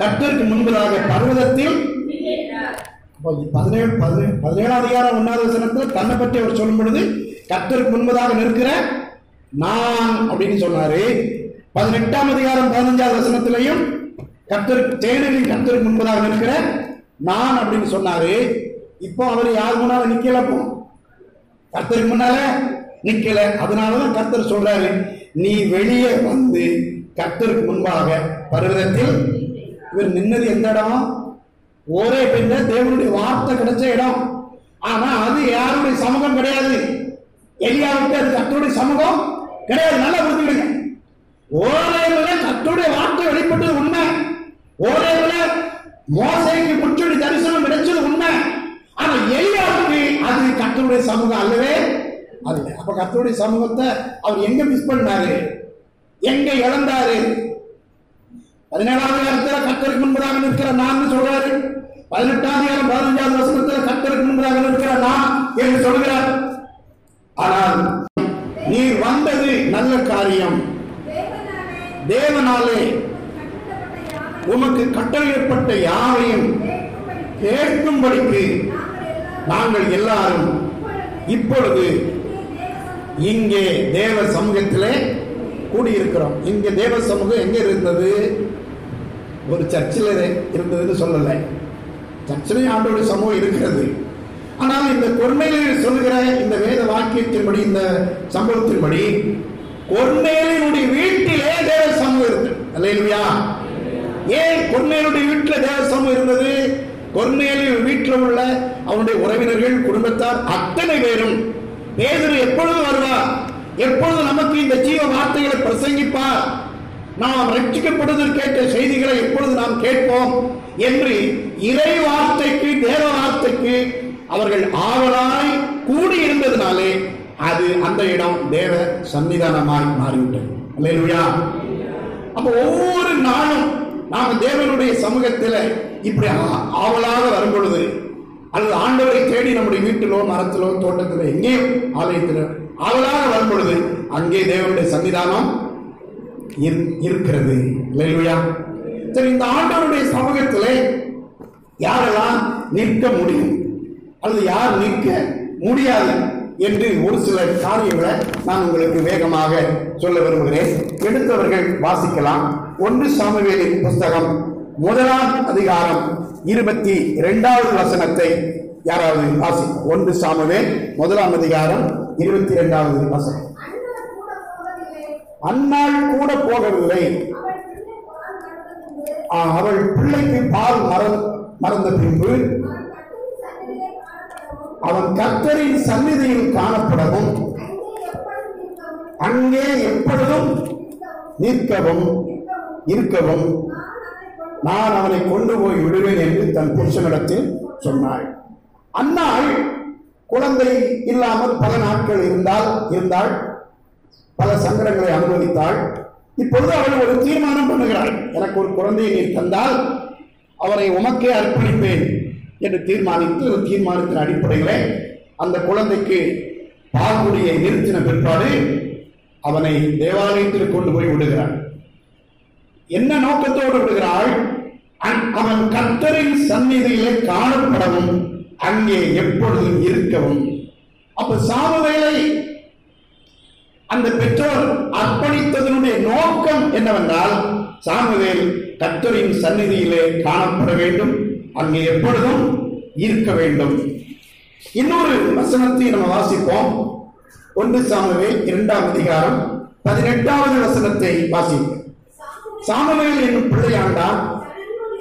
கர்த்தருக்கு முன்பதாக பர்வதத்தில், 17வது அதிகாரம் 1வது வசனத்தில் தன்னை பற்றி அவர் சொல்லும் பொழுது கர்த்தருக்கு முன்பதாக நிற்கிற நான் அப்படின்னு சொன்னாரு. 18ஆம் அதிகாரம் 15வது வசனத்திலையும் தேனில் கர்த்தருக்கு முன்பதாக நிற்கிற நான் அப்படின்னு சொன்னாரு. இப்போ அவர் யார் முன்னால நிக்கல, போ கர்த்தருக்கு முன்னால நிக்கல. அதனாலதான் கர்த்தர் சொல்றாரு, நீ வெளியே வந்து கர்த்தருக்கு முன்பாக பர்வதத்தில். இவர் நின்னது எந்த இடம்? ஒரே பெண்ண தேவனுடைய வார்த்தை கிடைச்ச இடம். ஆனா அது யாருடைய சமூகம் கிடையாது. எலியாவுக்கு அது கர்த்தருடைய சமூகம் கிடையாது. நல்லா புரிஞ்சுக்கிடுங்க. ஓரேவுல கர்த்தருடைய வார்த்தை வெளிப்பட்டது உண்மை. ஓரேவுல மோசேக்கு முச்சொடி தரிசனம் கிடைச்சது உண்மை. ஆனா எலியாவுக்கு அது கர்த்தருடைய சமூகம் அல்லவே அல்ல. அப்ப கர்த்தருடைய சமூகத்தை அவர் எங்க மிஸ் பண்ணாரு, எங்க இழந்தாரு? 17வது அதிகாரத்தில் கர்த்தருக்கு முன்பதாக நிற்கிற நான் சொல்றாரு. 18ஆம் அதிகாரம் 15வது வசனத்தில் கர்த்தருக்கு முன்பதாக நிற்கிற நான் என்று சொல்கிறார். ஆனால் நீ வந்தது நல்ல காரியம், தேவனாலே உமக்கு கட்டளையிடப்பட்ட யாவையும் கேட்கும்படிக்கு நாங்கள் எல்லாரும் இப்பொழுது இங்கே தேவ சமூகத்திலே கூடியிருக்கிறோம். இங்கே தேவ சமூகம் எங்க இருந்தது? ஒரு சர்ச்சில் இருந்ததுன்னு சொல்லல, சர்ச்சிலையும் ஆண்டோட சமூகம் இருக்கிறது. ஆனால் இந்த கொர்நேலியு சொல்லுகிற இந்த வேத வாக்கியத்தின்படி, இந்த சம்பவத்தின்படி கொர்நேலியுடைய வீட்டிலே தேவ சமூகம் இருக்கு. அல்லேலூயா. ஏன் கொர்நேலியுடைய வீட்டில் தேவ சமூகம் இருந்தது? கொர்நேலியு வீட்டில் உள்ள அவனுடைய உறவினர்கள், குடும்பத்தார் அத்தனை பேரும் பேதுரு எப்பொழுது வருவார், எப்பொழுது நமக்கு இந்த ஜீவ வார்த்தைகளை பிரசங்கிப்பார், நாம் ரட்சிக்கப்படுவதற்கு கேட்ட செய்திகளை எப்பொழுது நாம் கேட்போம் என்று இறை வார்த்தைக்கு, தேவ வார்த்தைக்கு அவர்கள் ஆவலாய் கூடியிருந்ததினாலே அது அந்த இடம் தேவ சன்னிதானமாய் மாறிவிட்டது. அல்லேலூயா. அப்ப ஒவ்வொரு நாளும் நாம் தேவனுடைய சமூகத்தில் இப்படி ஆவலாக வரும் பொழுது, அல்லது ஆண்டவரை தேடி நம்முடைய வீட்டிலோ மரத்திலோ தோட்டத்திலோ எங்கேயும் ஆலயத்திலோ ஆவலாக வரும் பொழுது அங்கே தேவனுடைய சன்னிதானம் இருக்கிறது. அல்லேலூயா. சரி, இந்த ஆண்டவருடைய சமூகத்திலே யாரெல்லாம் நிற்க முடியும் அல்லது யார் நிற்க முடியாது என்று ஒரு சில காரியங்களை நான் உங்களுக்கு வேகமாக சொல்ல விரும்புகிறேன். எடுத்தவர்கள் வாசிக்கலாம். 1 சாமுவேலின் புஸ்தகம் 1ஆம் அதிகாரம் 22வது வசனத்தை யாராவது வாசிக்கும். 1 சாமுவேல் 1ஆம் அதிகாரம் 22வது வசனம். அன்னாள் கூட போகவில்லை, அவள் பிள்ளைக்கு பால் மறந்த பின்பு அவன் கர்த்தரின் சந்நிதியில் காணப்படவும் அங்கே எப்பொழுதும் நிற்கவும் இருக்கவும் நான் அவனை கொண்டு போய் விடுவேன் என்று தன் புருஷனிடத்தில் சொன்னாள். அன்னாள் குழந்தை இல்லாமல் பல நாட்கள் இருந்தாள், பல சங்கடங்களை அனுபவித்தாள். இப்பொழுது அவள் ஒரு தீர்மானம் பண்ணுகிறாள். எனக்கு ஒரு குழந்தையை நீ தந்தால் அவரை உமக்கே அர்ப்பணிப்பேன் என்று தீர்மானித்து, ஒரு தீர்மானத்தின் அடிப்படையிலே அந்த குழந்தைக்கு பால்குடியை நிறுத்தின பிற்பாடு அவனை தேவாலயத்தில் கொண்டு போய் விடுகிறாள். என்ன நோக்கத்தோடு விடுகிறாள்? அவன் கர்த்தரின் சந்நிதியிலே காணப்படவும் அங்கே எப்பொழுதும் இருக்கவும். அப்ப சாமுவேலை அந்த பெற்றோர் அர்ப்பணித்ததனுடைய நோக்கம் என்னவென்றால், சாமுவேல் கர்த்தரின் சந்நிதியிலே காணப்பட வேண்டும், அங்கே எப்பொழுதும் இருக்க வேண்டும். இன்னொரு வசனத்தை நம்ம வாசிப்போம். 1 சாமுவேல் 2ஆம் அதிகாரம் 18வது வசனத்தை வாசிப்போம். சாமுவேல் என்னும் பிள்ளையாண்டான்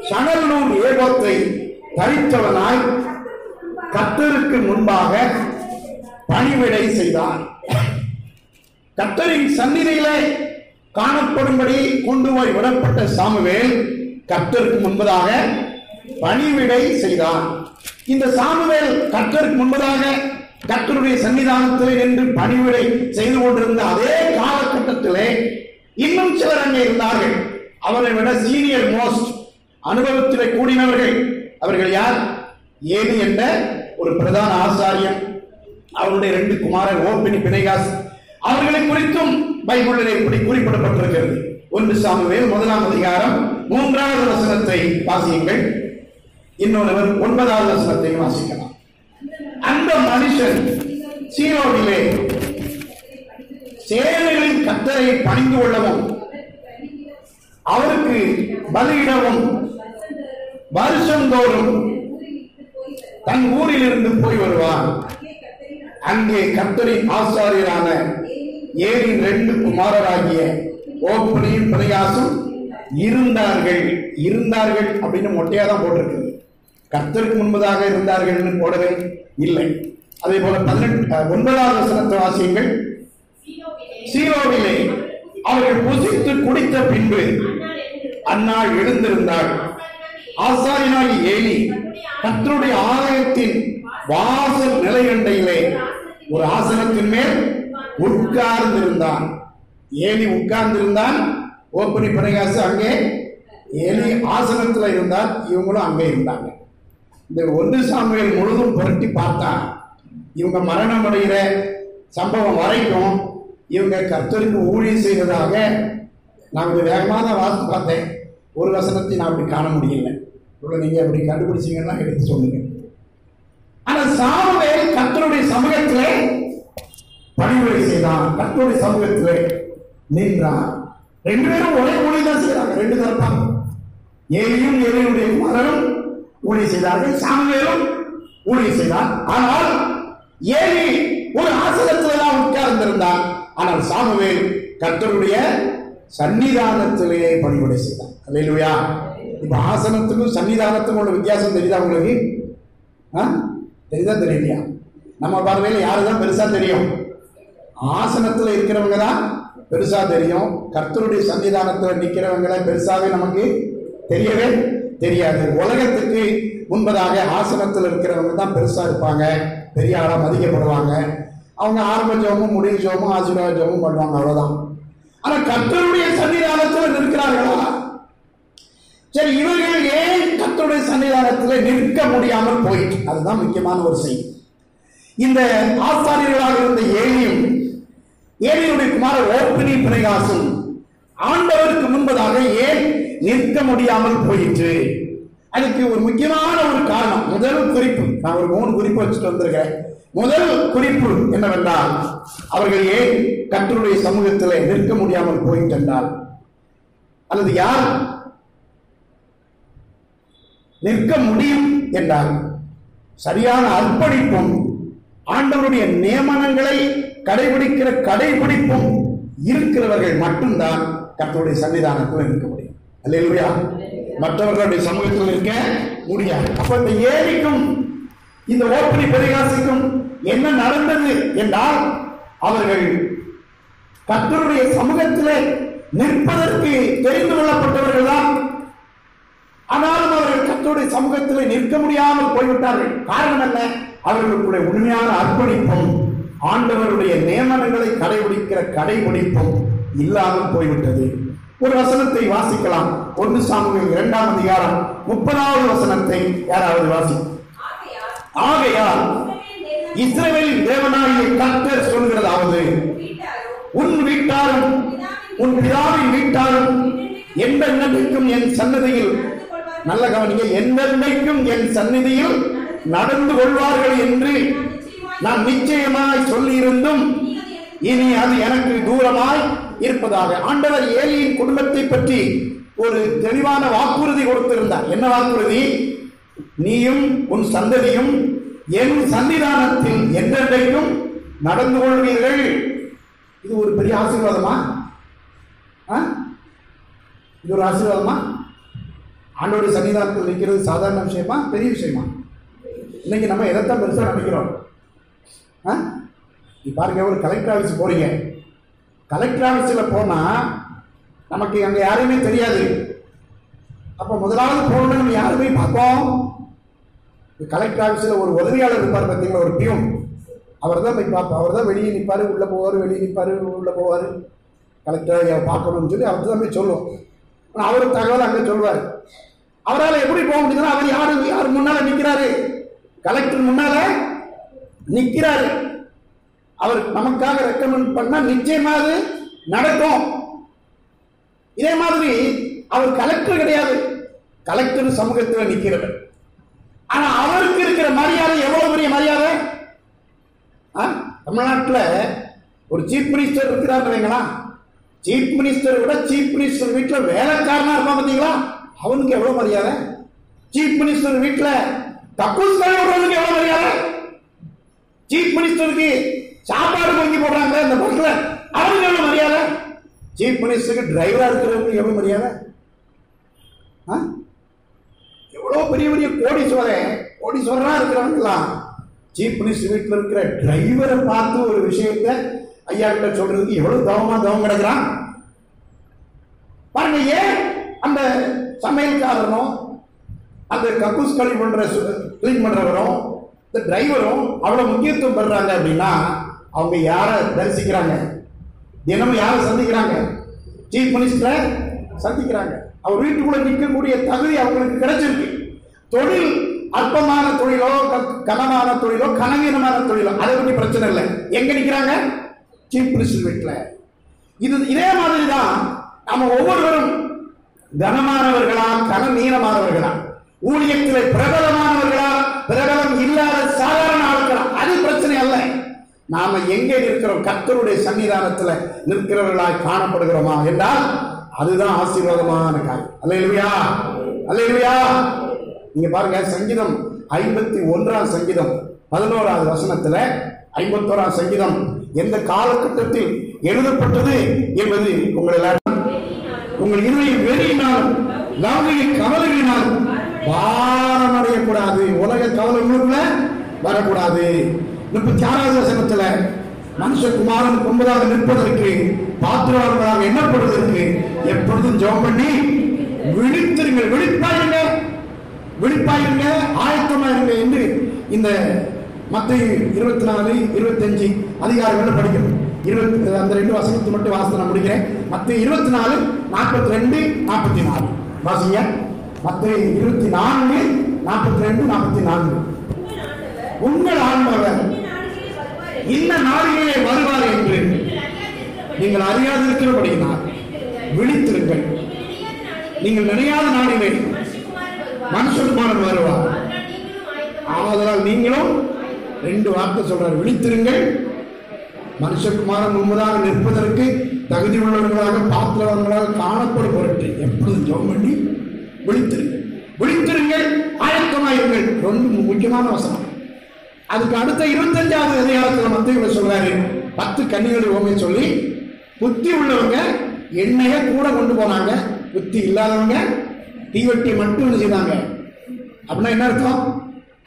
சணல்நூல் ஏபோத்தை தரித்தவனாய் கர்த்தருக்கு முன்பாக பணிவிடை செய்தான். கர்த்தரின் சந்நிதியிலே காணப்படும்படி கொண்டு போய் விடப்பட்ட சாமுவேல் கர்த்தருக்கு முன்பதாக பணிவிடை செய்தான். இந்த சாமுவேல் கர்த்தருக்கு முன்பதாக கர்த்தருடைய சன்னிதானத்திலே நின்று பணிவிடை செய்து கொண்டிருந்த அதே காலகட்டத்திலே இன்னும் சிலர் அங்கே இருந்தார்கள். அவரை விட சீனியர் மோஸ்ட் அனுபவத்திலே கூடினவர்கள். அவர்கள் யார்? ஏலி என்ற ஒரு பிரதான ஆசாரியன், அவருடைய 2 குமாரர் ஓப்னி பினெகாஸ். அவர்களை குறித்தும் பைபிளிலே இப்படி குறிப்பிடப்பட்டிருக்கிறது. 1 சாமுவேல் 1ஆம் அதிகாரம் 3வது வசனத்தை வாசியுங்கள். இன்னொருவர் 9வது வசனத்தை வாசிக்கலாம். அந்த மனுஷன் சீலோவிலே சேனைகளின் கர்த்தரை பணிந்து கொள்ளவும் அவருக்கு பலியிடவும் வருஷந்தோறும் தன் ஊரில் இருந்து போய் வருவான். அங்கே கர்த்தரின் ஆசாரியரான ஏலியின் 2 குமாரராகிய ஓப்னியும் பினெகாசும் இருந்தார்கள். இருந்தார்கள் அப்படின்னு மொட்டையா தான் போட்டிருக்கிறது. கர்த்தருக்கு முன்பதாக இருந்தார்கள் போடவே இல்லை. அதே போல 9வது வசனத்தை வாசியுங்கள். சீலோவிலே அவர்கள் புசித்து குடித்த பின்பு அந்நாள் எழுந்திருந்தாள். ஆசாரியனாகி ஏலி கர்த்தருடைய ஆலயத்தின் வாசல் நிலையண்டையிலே ஒரு ஆசனத்தின் மேல் உட்கார்ந்திருந்தான். ஏலி உட்கார்ந்திருந்தான். ஓப்னி பினெகாசு அங்கே ஏலி ஆசனத்தில் இருந்தார். இவங்களும் அங்கே இருந்தாங்க. இந்த 1 சாமுவேல் முழுதும் புரட்டி பார்த்தா இவங்க மரணம் அடைகிற சம்பவம் வரைக்கும் இவங்க கர்த்தருக்கு ஊழியம் செய்ததாக நான் வேகமாக வாசித்து பார்த்தேன். ஒரு வசனத்தை நான் அப்படி காண முடியல. நீங்க அப்படி கண்டுபிடிச்சீங்கன்னா எடுத்து சொல்லுங்க. ஆனா சாமுவேல் கர்த்தருடைய சமூகத்திலே பணிவிடை செய்தான். கர்த்தருடைய சமூகத்திலே நின்றான். 2 பேரும் ஒரே ஊழியம் தான் செய்யறாங்க. 2 தரப்பாங்க. ஏலியும் ஏலியுடைய குமாரரும் ஊழியம் செய்தார்கள். சாமுவேலும் ஊழியம் செய்தார். ஆனால் ஏலி ஒரு ஆசனத்திலே தான் உட்கார்ந்திருந்தான். ஆனால் சாமுவேல் கர்த்தருடைய சன்னிதானத்திலே பணிவிடை செய்தான். அல்லேலூயா. இப்ப ஆசனத்துக்கும் சன்னிதானத்துக்கும் உள்ள வித்தியாசம் தெரியுதா உங்களுக்கு? தெரியுதா தெரியலையா? நம்ம பார்வையில் யாருதான் பெருசா தெரியும்? ஆசனத்துல இருக்கிறவங்க தான் பெருசா தெரியும். கர்த்தருடைய சன்னிதானத்துல நிற்கிறவங்களை பெருசாவே நமக்கு தெரியவே தெரியாது. உலகத்துக்கு முன்பதாக ஆசனத்தில் இருக்கிறவங்க தான் பெருசா இருப்பாங்க, பெரிய ஆளா மதிக்கப்படுவாங்க. அவங்க ஆரம்ப ஜெபமும் முடிவு ஜெபமும் ஆசீர்வாத ஜெபமும் பண்ணுவாங்க, அவ்வளவுதான். ஆனா கர்த்தருடைய சன்னிதானத்தில் நிற்கிறார்களா? சரி, இவர்கள் ஏன் கர்த்தருடைய சன்னிதானத்தில் நிற்க முடியாமல் போயிட்டு, அதுதான் முக்கியமான ஒரு செய்தி. இந்த ஆசாரியர்களாக இருந்த ஏலியும் ஏலியுடைய குமாரர் ஓப்னி பினெகாசும் ஆண்டவருக்கு முன்பதாக ஏன் நிற்க முடியாமல் போயிற்று? அதுக்கு ஒரு முக்கியமான ஒரு காரணம். முதல் குறிப்பு, நான் ஒரு 3 குறிப்பு வச்சுட்டு வந்திருக்கேன். முதல் குறிப்பு என்னவென்றால், அவர்கள் ஏன் கர்த்தருடைய சமூகத்தில் நிற்க முடியாமல் போயிட்டென்றால், அல்லது யார் நிற்க முடியும் என்றால், சரியான அர்ப்பணிப்பும் ஆண்டவருடைய நியமனங்களை கடைபிடிக்கிற கடைபிடிப்பும் இருக்கிறவர்கள் மட்டும்தான் கர்த்தருடைய சன்னிதானத்தில் நிற்க முடியும். அல்லேலூயா. மற்றவர்களுடைய சமூகத்தில் நிற்க முடியாது. அப்ப இந்த ஏலிக்கும் இந்த ஓப்னி பினெகாசுக்கும் என்ன நடந்தது என்றால், அவர்கள் கர்த்தருடைய சமூகத்திலே நிற்பதற்கு தெரிந்து கொள்ளப்பட்டவர்கள் தான். ஆனாலும் அவர்கள் கர்த்தருடைய சமூகத்திலே நிற்க முடியாமல் போய்விட்டார்கள். காரணம் என்ன? அவர்களுடைய உண்மையான அர்ப்பணிப்பும் ஆண்டவருடைய நியமனங்களை கடைபிடிக்கிற கடைபிடிப்பும் இல்லாமல் போய்விட்டது. ஒரு வசனத்தை வாசிக்கலாம். 1 சாமுவேல் 2ஆம் அதிகாரம் 30வது வசனத்தை யாராவது வாசி. ஆகையால் இஸ்ரவேலின் தேவனாகிய கர்த்தர் சொல்கிறதாவது, உன் வீட்டாரும் உன் பிதாவின் வீட்டாரும் என்றென்றைக்கும் என் சன்னதியில், நல்ல கவனிங்க, என்றென்றைக்கும் என் சந்நிதியில் நடந்து கொள்வார்கள் என்று நான் நிச்சயமாய் சொல்லியிருந்தும் இனி அது எனக்கு தூரமாய் இருப்பதாக. ஆண்டவர் ஏலியின் குடும்பத்தை பற்றி ஒரு தெளிவான வாக்குறுதி கொடுத்திருந்தார். என்ன வாக்குறுதி? நீயும் உன் சந்ததியும் என் சன்னிதானத்தில் என்றென்றைக்கும் நடந்து கொள்வீர்கள். இது ஒரு பெரிய ஆசீர்வாதமா? இது ஒரு ஆசீர்வாதமா? ஆண்டவருடைய சன்னிதானத்தில் நிற்கிறது சாதாரண விஷயமா, பெரிய விஷயமா? இன்னைக்கு நம்ம எதைத்தான் பெருசா நினைக்கிறோம். நீ பாருங்க, ஒரு கலெக்டர் ஆஃபீஸ் போறீங்க. கலெக்டர் ஆஃபீஸில் போனா நமக்கு அங்கே யாரையுமே தெரியாது. அப்போ முதலாவது போகணும், யாருமே பார்ப்போம், கலெக்டர் ஆஃபீஸில் ஒரு உதவியாளர் இருப்பார் பார்த்தீங்களா, ஒரு பியூன். அவர் தான் போய் பார்ப்போம். அவர் தான் வெளியே நிற்பார், உள்ளே போவார், வெளியே நிற்பார், உள்ளே போவார். கலெக்டர் பார்க்கணும்னு சொல்லி அவர் தான் போய் சொல்லுவோம். அவர் தகவல் அங்கே சொல்லுவார். அவரால் எப்படி போக முடியுதுன்னா, அவர் யார் முன்னால் நிற்கிறாரு? கலெக்டர் முன்னால நிற்கிறாரு. அவர் நமக்காக ரெக்கமெண்ட் பண்ணா நிச்சயமா அது நடக்கும். இதே மாதிரி அவர் கலெக்டர் கிடையாது, கலெக்டர் சமூகத்தில் நிற்கிறவர். ஆனா அவருக்கு இருக்கிற மரியாதை எவ்வளவு பெரிய மரியாதை! தமிழ்நாட்டில் ஒரு சீஃப் மினிஸ்டர் இருக்கிறார் வைங்களா, சீஃப் மினிஸ்டர் விட சீஃப் மினிஸ்டர் வீட்டில் வேலைக்காரனா இருப்பான் பார்த்தீங்களா, அவனுக்கு எவ்வளவு மரியாதை! சீஃப் மினிஸ்டர் வீட்டில் கக்கூஸ் கழுவுறவனுக்கு எவ்வளவு மரியாதை! சீஃப் மினிஸ்டருக்கு சாப்பாடு வாங்கி போடுறாங்க இந்த பஸ்ல, அவனுக்கு எவ்வளவு மரியாதை! சீஃப் மினிஸ்டருக்கு டிரைவரா இருக்கிறவங்களுக்கு எவ்வளவு மரியாதை! எவ்வளவு பெரிய பெரிய கோடீஸ்வரனா இருக்கிறவங்கலாம் சீஃப் மினிஸ்டர் வீட்டில் இருக்கிற டிரைவரை பார்த்து ஒரு விஷயத்தை ஐயா கிட்ட சொல்றதுக்கு எவ்வளவு தவம் கிடக்கிறான் பாருங்க. ஏன் அந்த சமையல்காரனும் அந்த கக்கூஸ் கிளீன் பண்றவரும் இந்த டிரைவரும் அவ்வளவு முக்கியத்துவம் பண்றாங்க அப்படின்னா, அவங்க யாரை தரிசிக்கிறாங்க? தினமும் யாரை சந்திக்கிறாங்க? சீஃப் மினிஸ்டரை சந்திக்கிறாங்க. அவர் வீட்டுக்குள்ள நிற்கக்கூடிய தகுதி அவங்களுக்கு கிடைச்சிருக்கு. தொழில் அற்பமான தொழிலோ, கனமான தொழிலோ, கனவீனமான தொழிலோ, அதை பற்றி பிரச்சனை இல்லை. எங்க நிற்கிறாங்க? சீஃப் மினிஸ்டர் வீட்டில். இதே மாதிரி தான் நம்ம ஒவ்வொருவரும் கனமானவர்களா, கனவீனமானவர்களா, ஊழியத்தில் பிரபலமானவர்களா, பிரபலம் இல்லாத சாதாரண ஆட்களா, அது பிரச்சனை அல்ல. நாம எங்கே இருக்கிறோம்? கர்த்தருடைய சன்னிதானத்தில் நிற்கிறவர்களாய் காணப்படுகிறோமா என்றால் அதுதான் ஆசீர்வாதமான காரியம். அல்லேலூயா, அல்லேலூயா. நீங்க பாருங்க, சங்கீதம் 51 சங்கீதம் 11வது வசனத்துல, 51 சங்கீதம் எந்த காலகட்டத்தில் எழுதப்பட்டது என்பது உங்கள் இருதயம் வெறியினாலும் லௌகிக கவலைகளினாலும் பாரம் அடையக்கூடாது. உலக கவலை உங்களுக்குள்ள வரக்கூடாது. 36வது வசனத்துல, மனுஷகுமாரன் கும்பலாக நிற்பதற்கு பாத்திரவான்களாக எண்ணப்படுவதற்கு எப்பொழுதும் ஜெபம் பண்ணி விழித்திருங்கள், விழிப்பாயிருங்க, ஆயத்தமாயிருங்க என்று இந்த மத்தேயு 24, 25 அதிகாரங்கள் படிக்கணும். அந்த 2 வசனத்தை மட்டும் வாசனை முடிக்கிறேன். மத்தேயு 24, 42, 44 வாசிங்க. மத்தேயு 24, 42, 44. உங்கள் ஆண்டவர் இந்த நாளிலே வருவார் என்று நீங்கள் அறியாதிருக்கிறபடியினால் விழித்திருங்கள். நீங்கள் நினையாத நாளிலே மனுஷகுமாரன் வருவார். ஆதலால் நீங்களும் 2 வார்த்தை சொல்றார், விழித்திருங்கள். மனுஷகுமாரன் முன்பதாக நிற்பதற்கு தகுதி உள்ளவர்களாக பாத்திரவர்களாக காணப்படும் பொருட்டு எப்பொழுதும் ஜெபம் பண்ணி விழித்திருங்கள். விழித்திருங்கள், ஆயத்தமாயிருங்கள். ரொம்ப முக்கியமான வசனம். அதுக்கு அடுத்த 25வது அதிகாரத்தில் மத்தேயு சொல்றாரு, 10 கன்னிகளை ஓமை சொல்லி, புத்தி உள்ளவங்க எண்ணெயை கூட கொண்டு போனாங்க, புத்தி இல்லாதவங்க தீவட்டி மட்டும் செய்தாங்க. அப்படின்னா என்ன அர்த்தம்?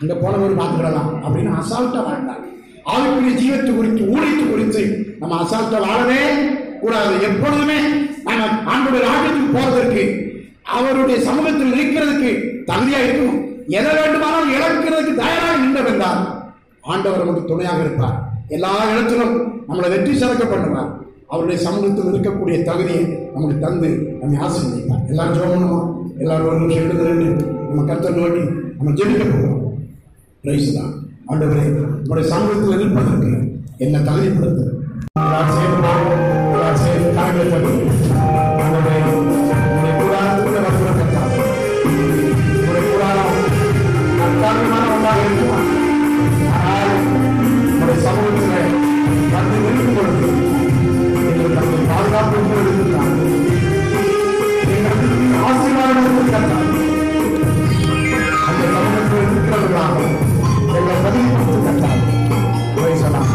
அங்க போனவர் பார்த்துக்கிடலாம் அப்படின்னு அசால்ட்டா வாழ்ந்தாங்க. ஆவிக்குரிய ஜீவத்தை குறித்து, ஊழியத்தை குறித்து நம்ம அசால்ட்டா வாழவே கூடாது. எப்பொழுதுமே நம்ம ஆண்டவருடைய ராஜ்யத்துக்கு போறதற்கு, அவருடைய சமூகத்தில் இருக்கிறதுக்கு தகுதியா இருக்கணும். எதை வேண்டுமானாலும் இழக்கிறதுக்கு தயாராக நின்றவென்றால் ஆண்டவர் நமக்கு துணையாக இருப்பார். எல்லா இடத்திலும் நம்மளை வெற்றி சிறக்க பண்ணுவார். அவருடைய சமூகத்தில் இருக்கக்கூடிய தகுதியை நமக்கு தந்து நம்மை ஆசீர்வதிப்பார். எல்லாரும் ஜெபம் பண்ணுவோம். எல்லாரும் ஒரு நிமிஷம் எழுந்து நம்ம கர்த்தர் நோக்கி நம்ம ஜெபிக்க போகிறோம். பிரைஸ் தான். ஆண்டவரே, நம்முடைய சமூகத்தில் இருப்பதற்கு என்ன தகுதிப்படுத்து சமூகத்தில் வந்து நிற்கும் பொழுது எங்களுக்கு அந்த பாதுகாப்பு இருக்கிறாங்க, எங்களுக்கு ஆசீர்வாதம் இருக்கிறாங்க. அந்த சமூகத்தில் இருக்கிறவர்களாக எங்களை பதிவு கட்டாங்க. பேசலாம்.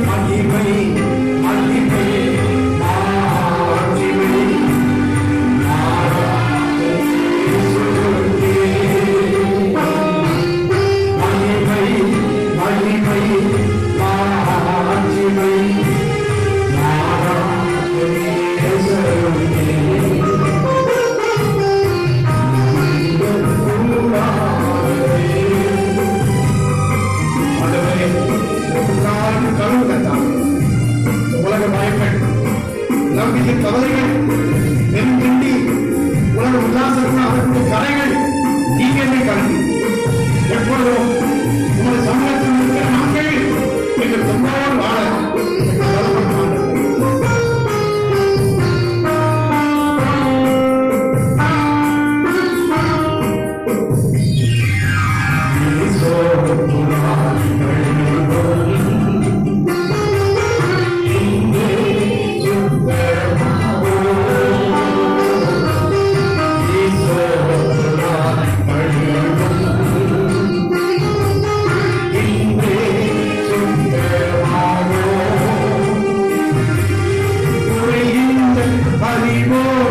மகிமை அறிவோம்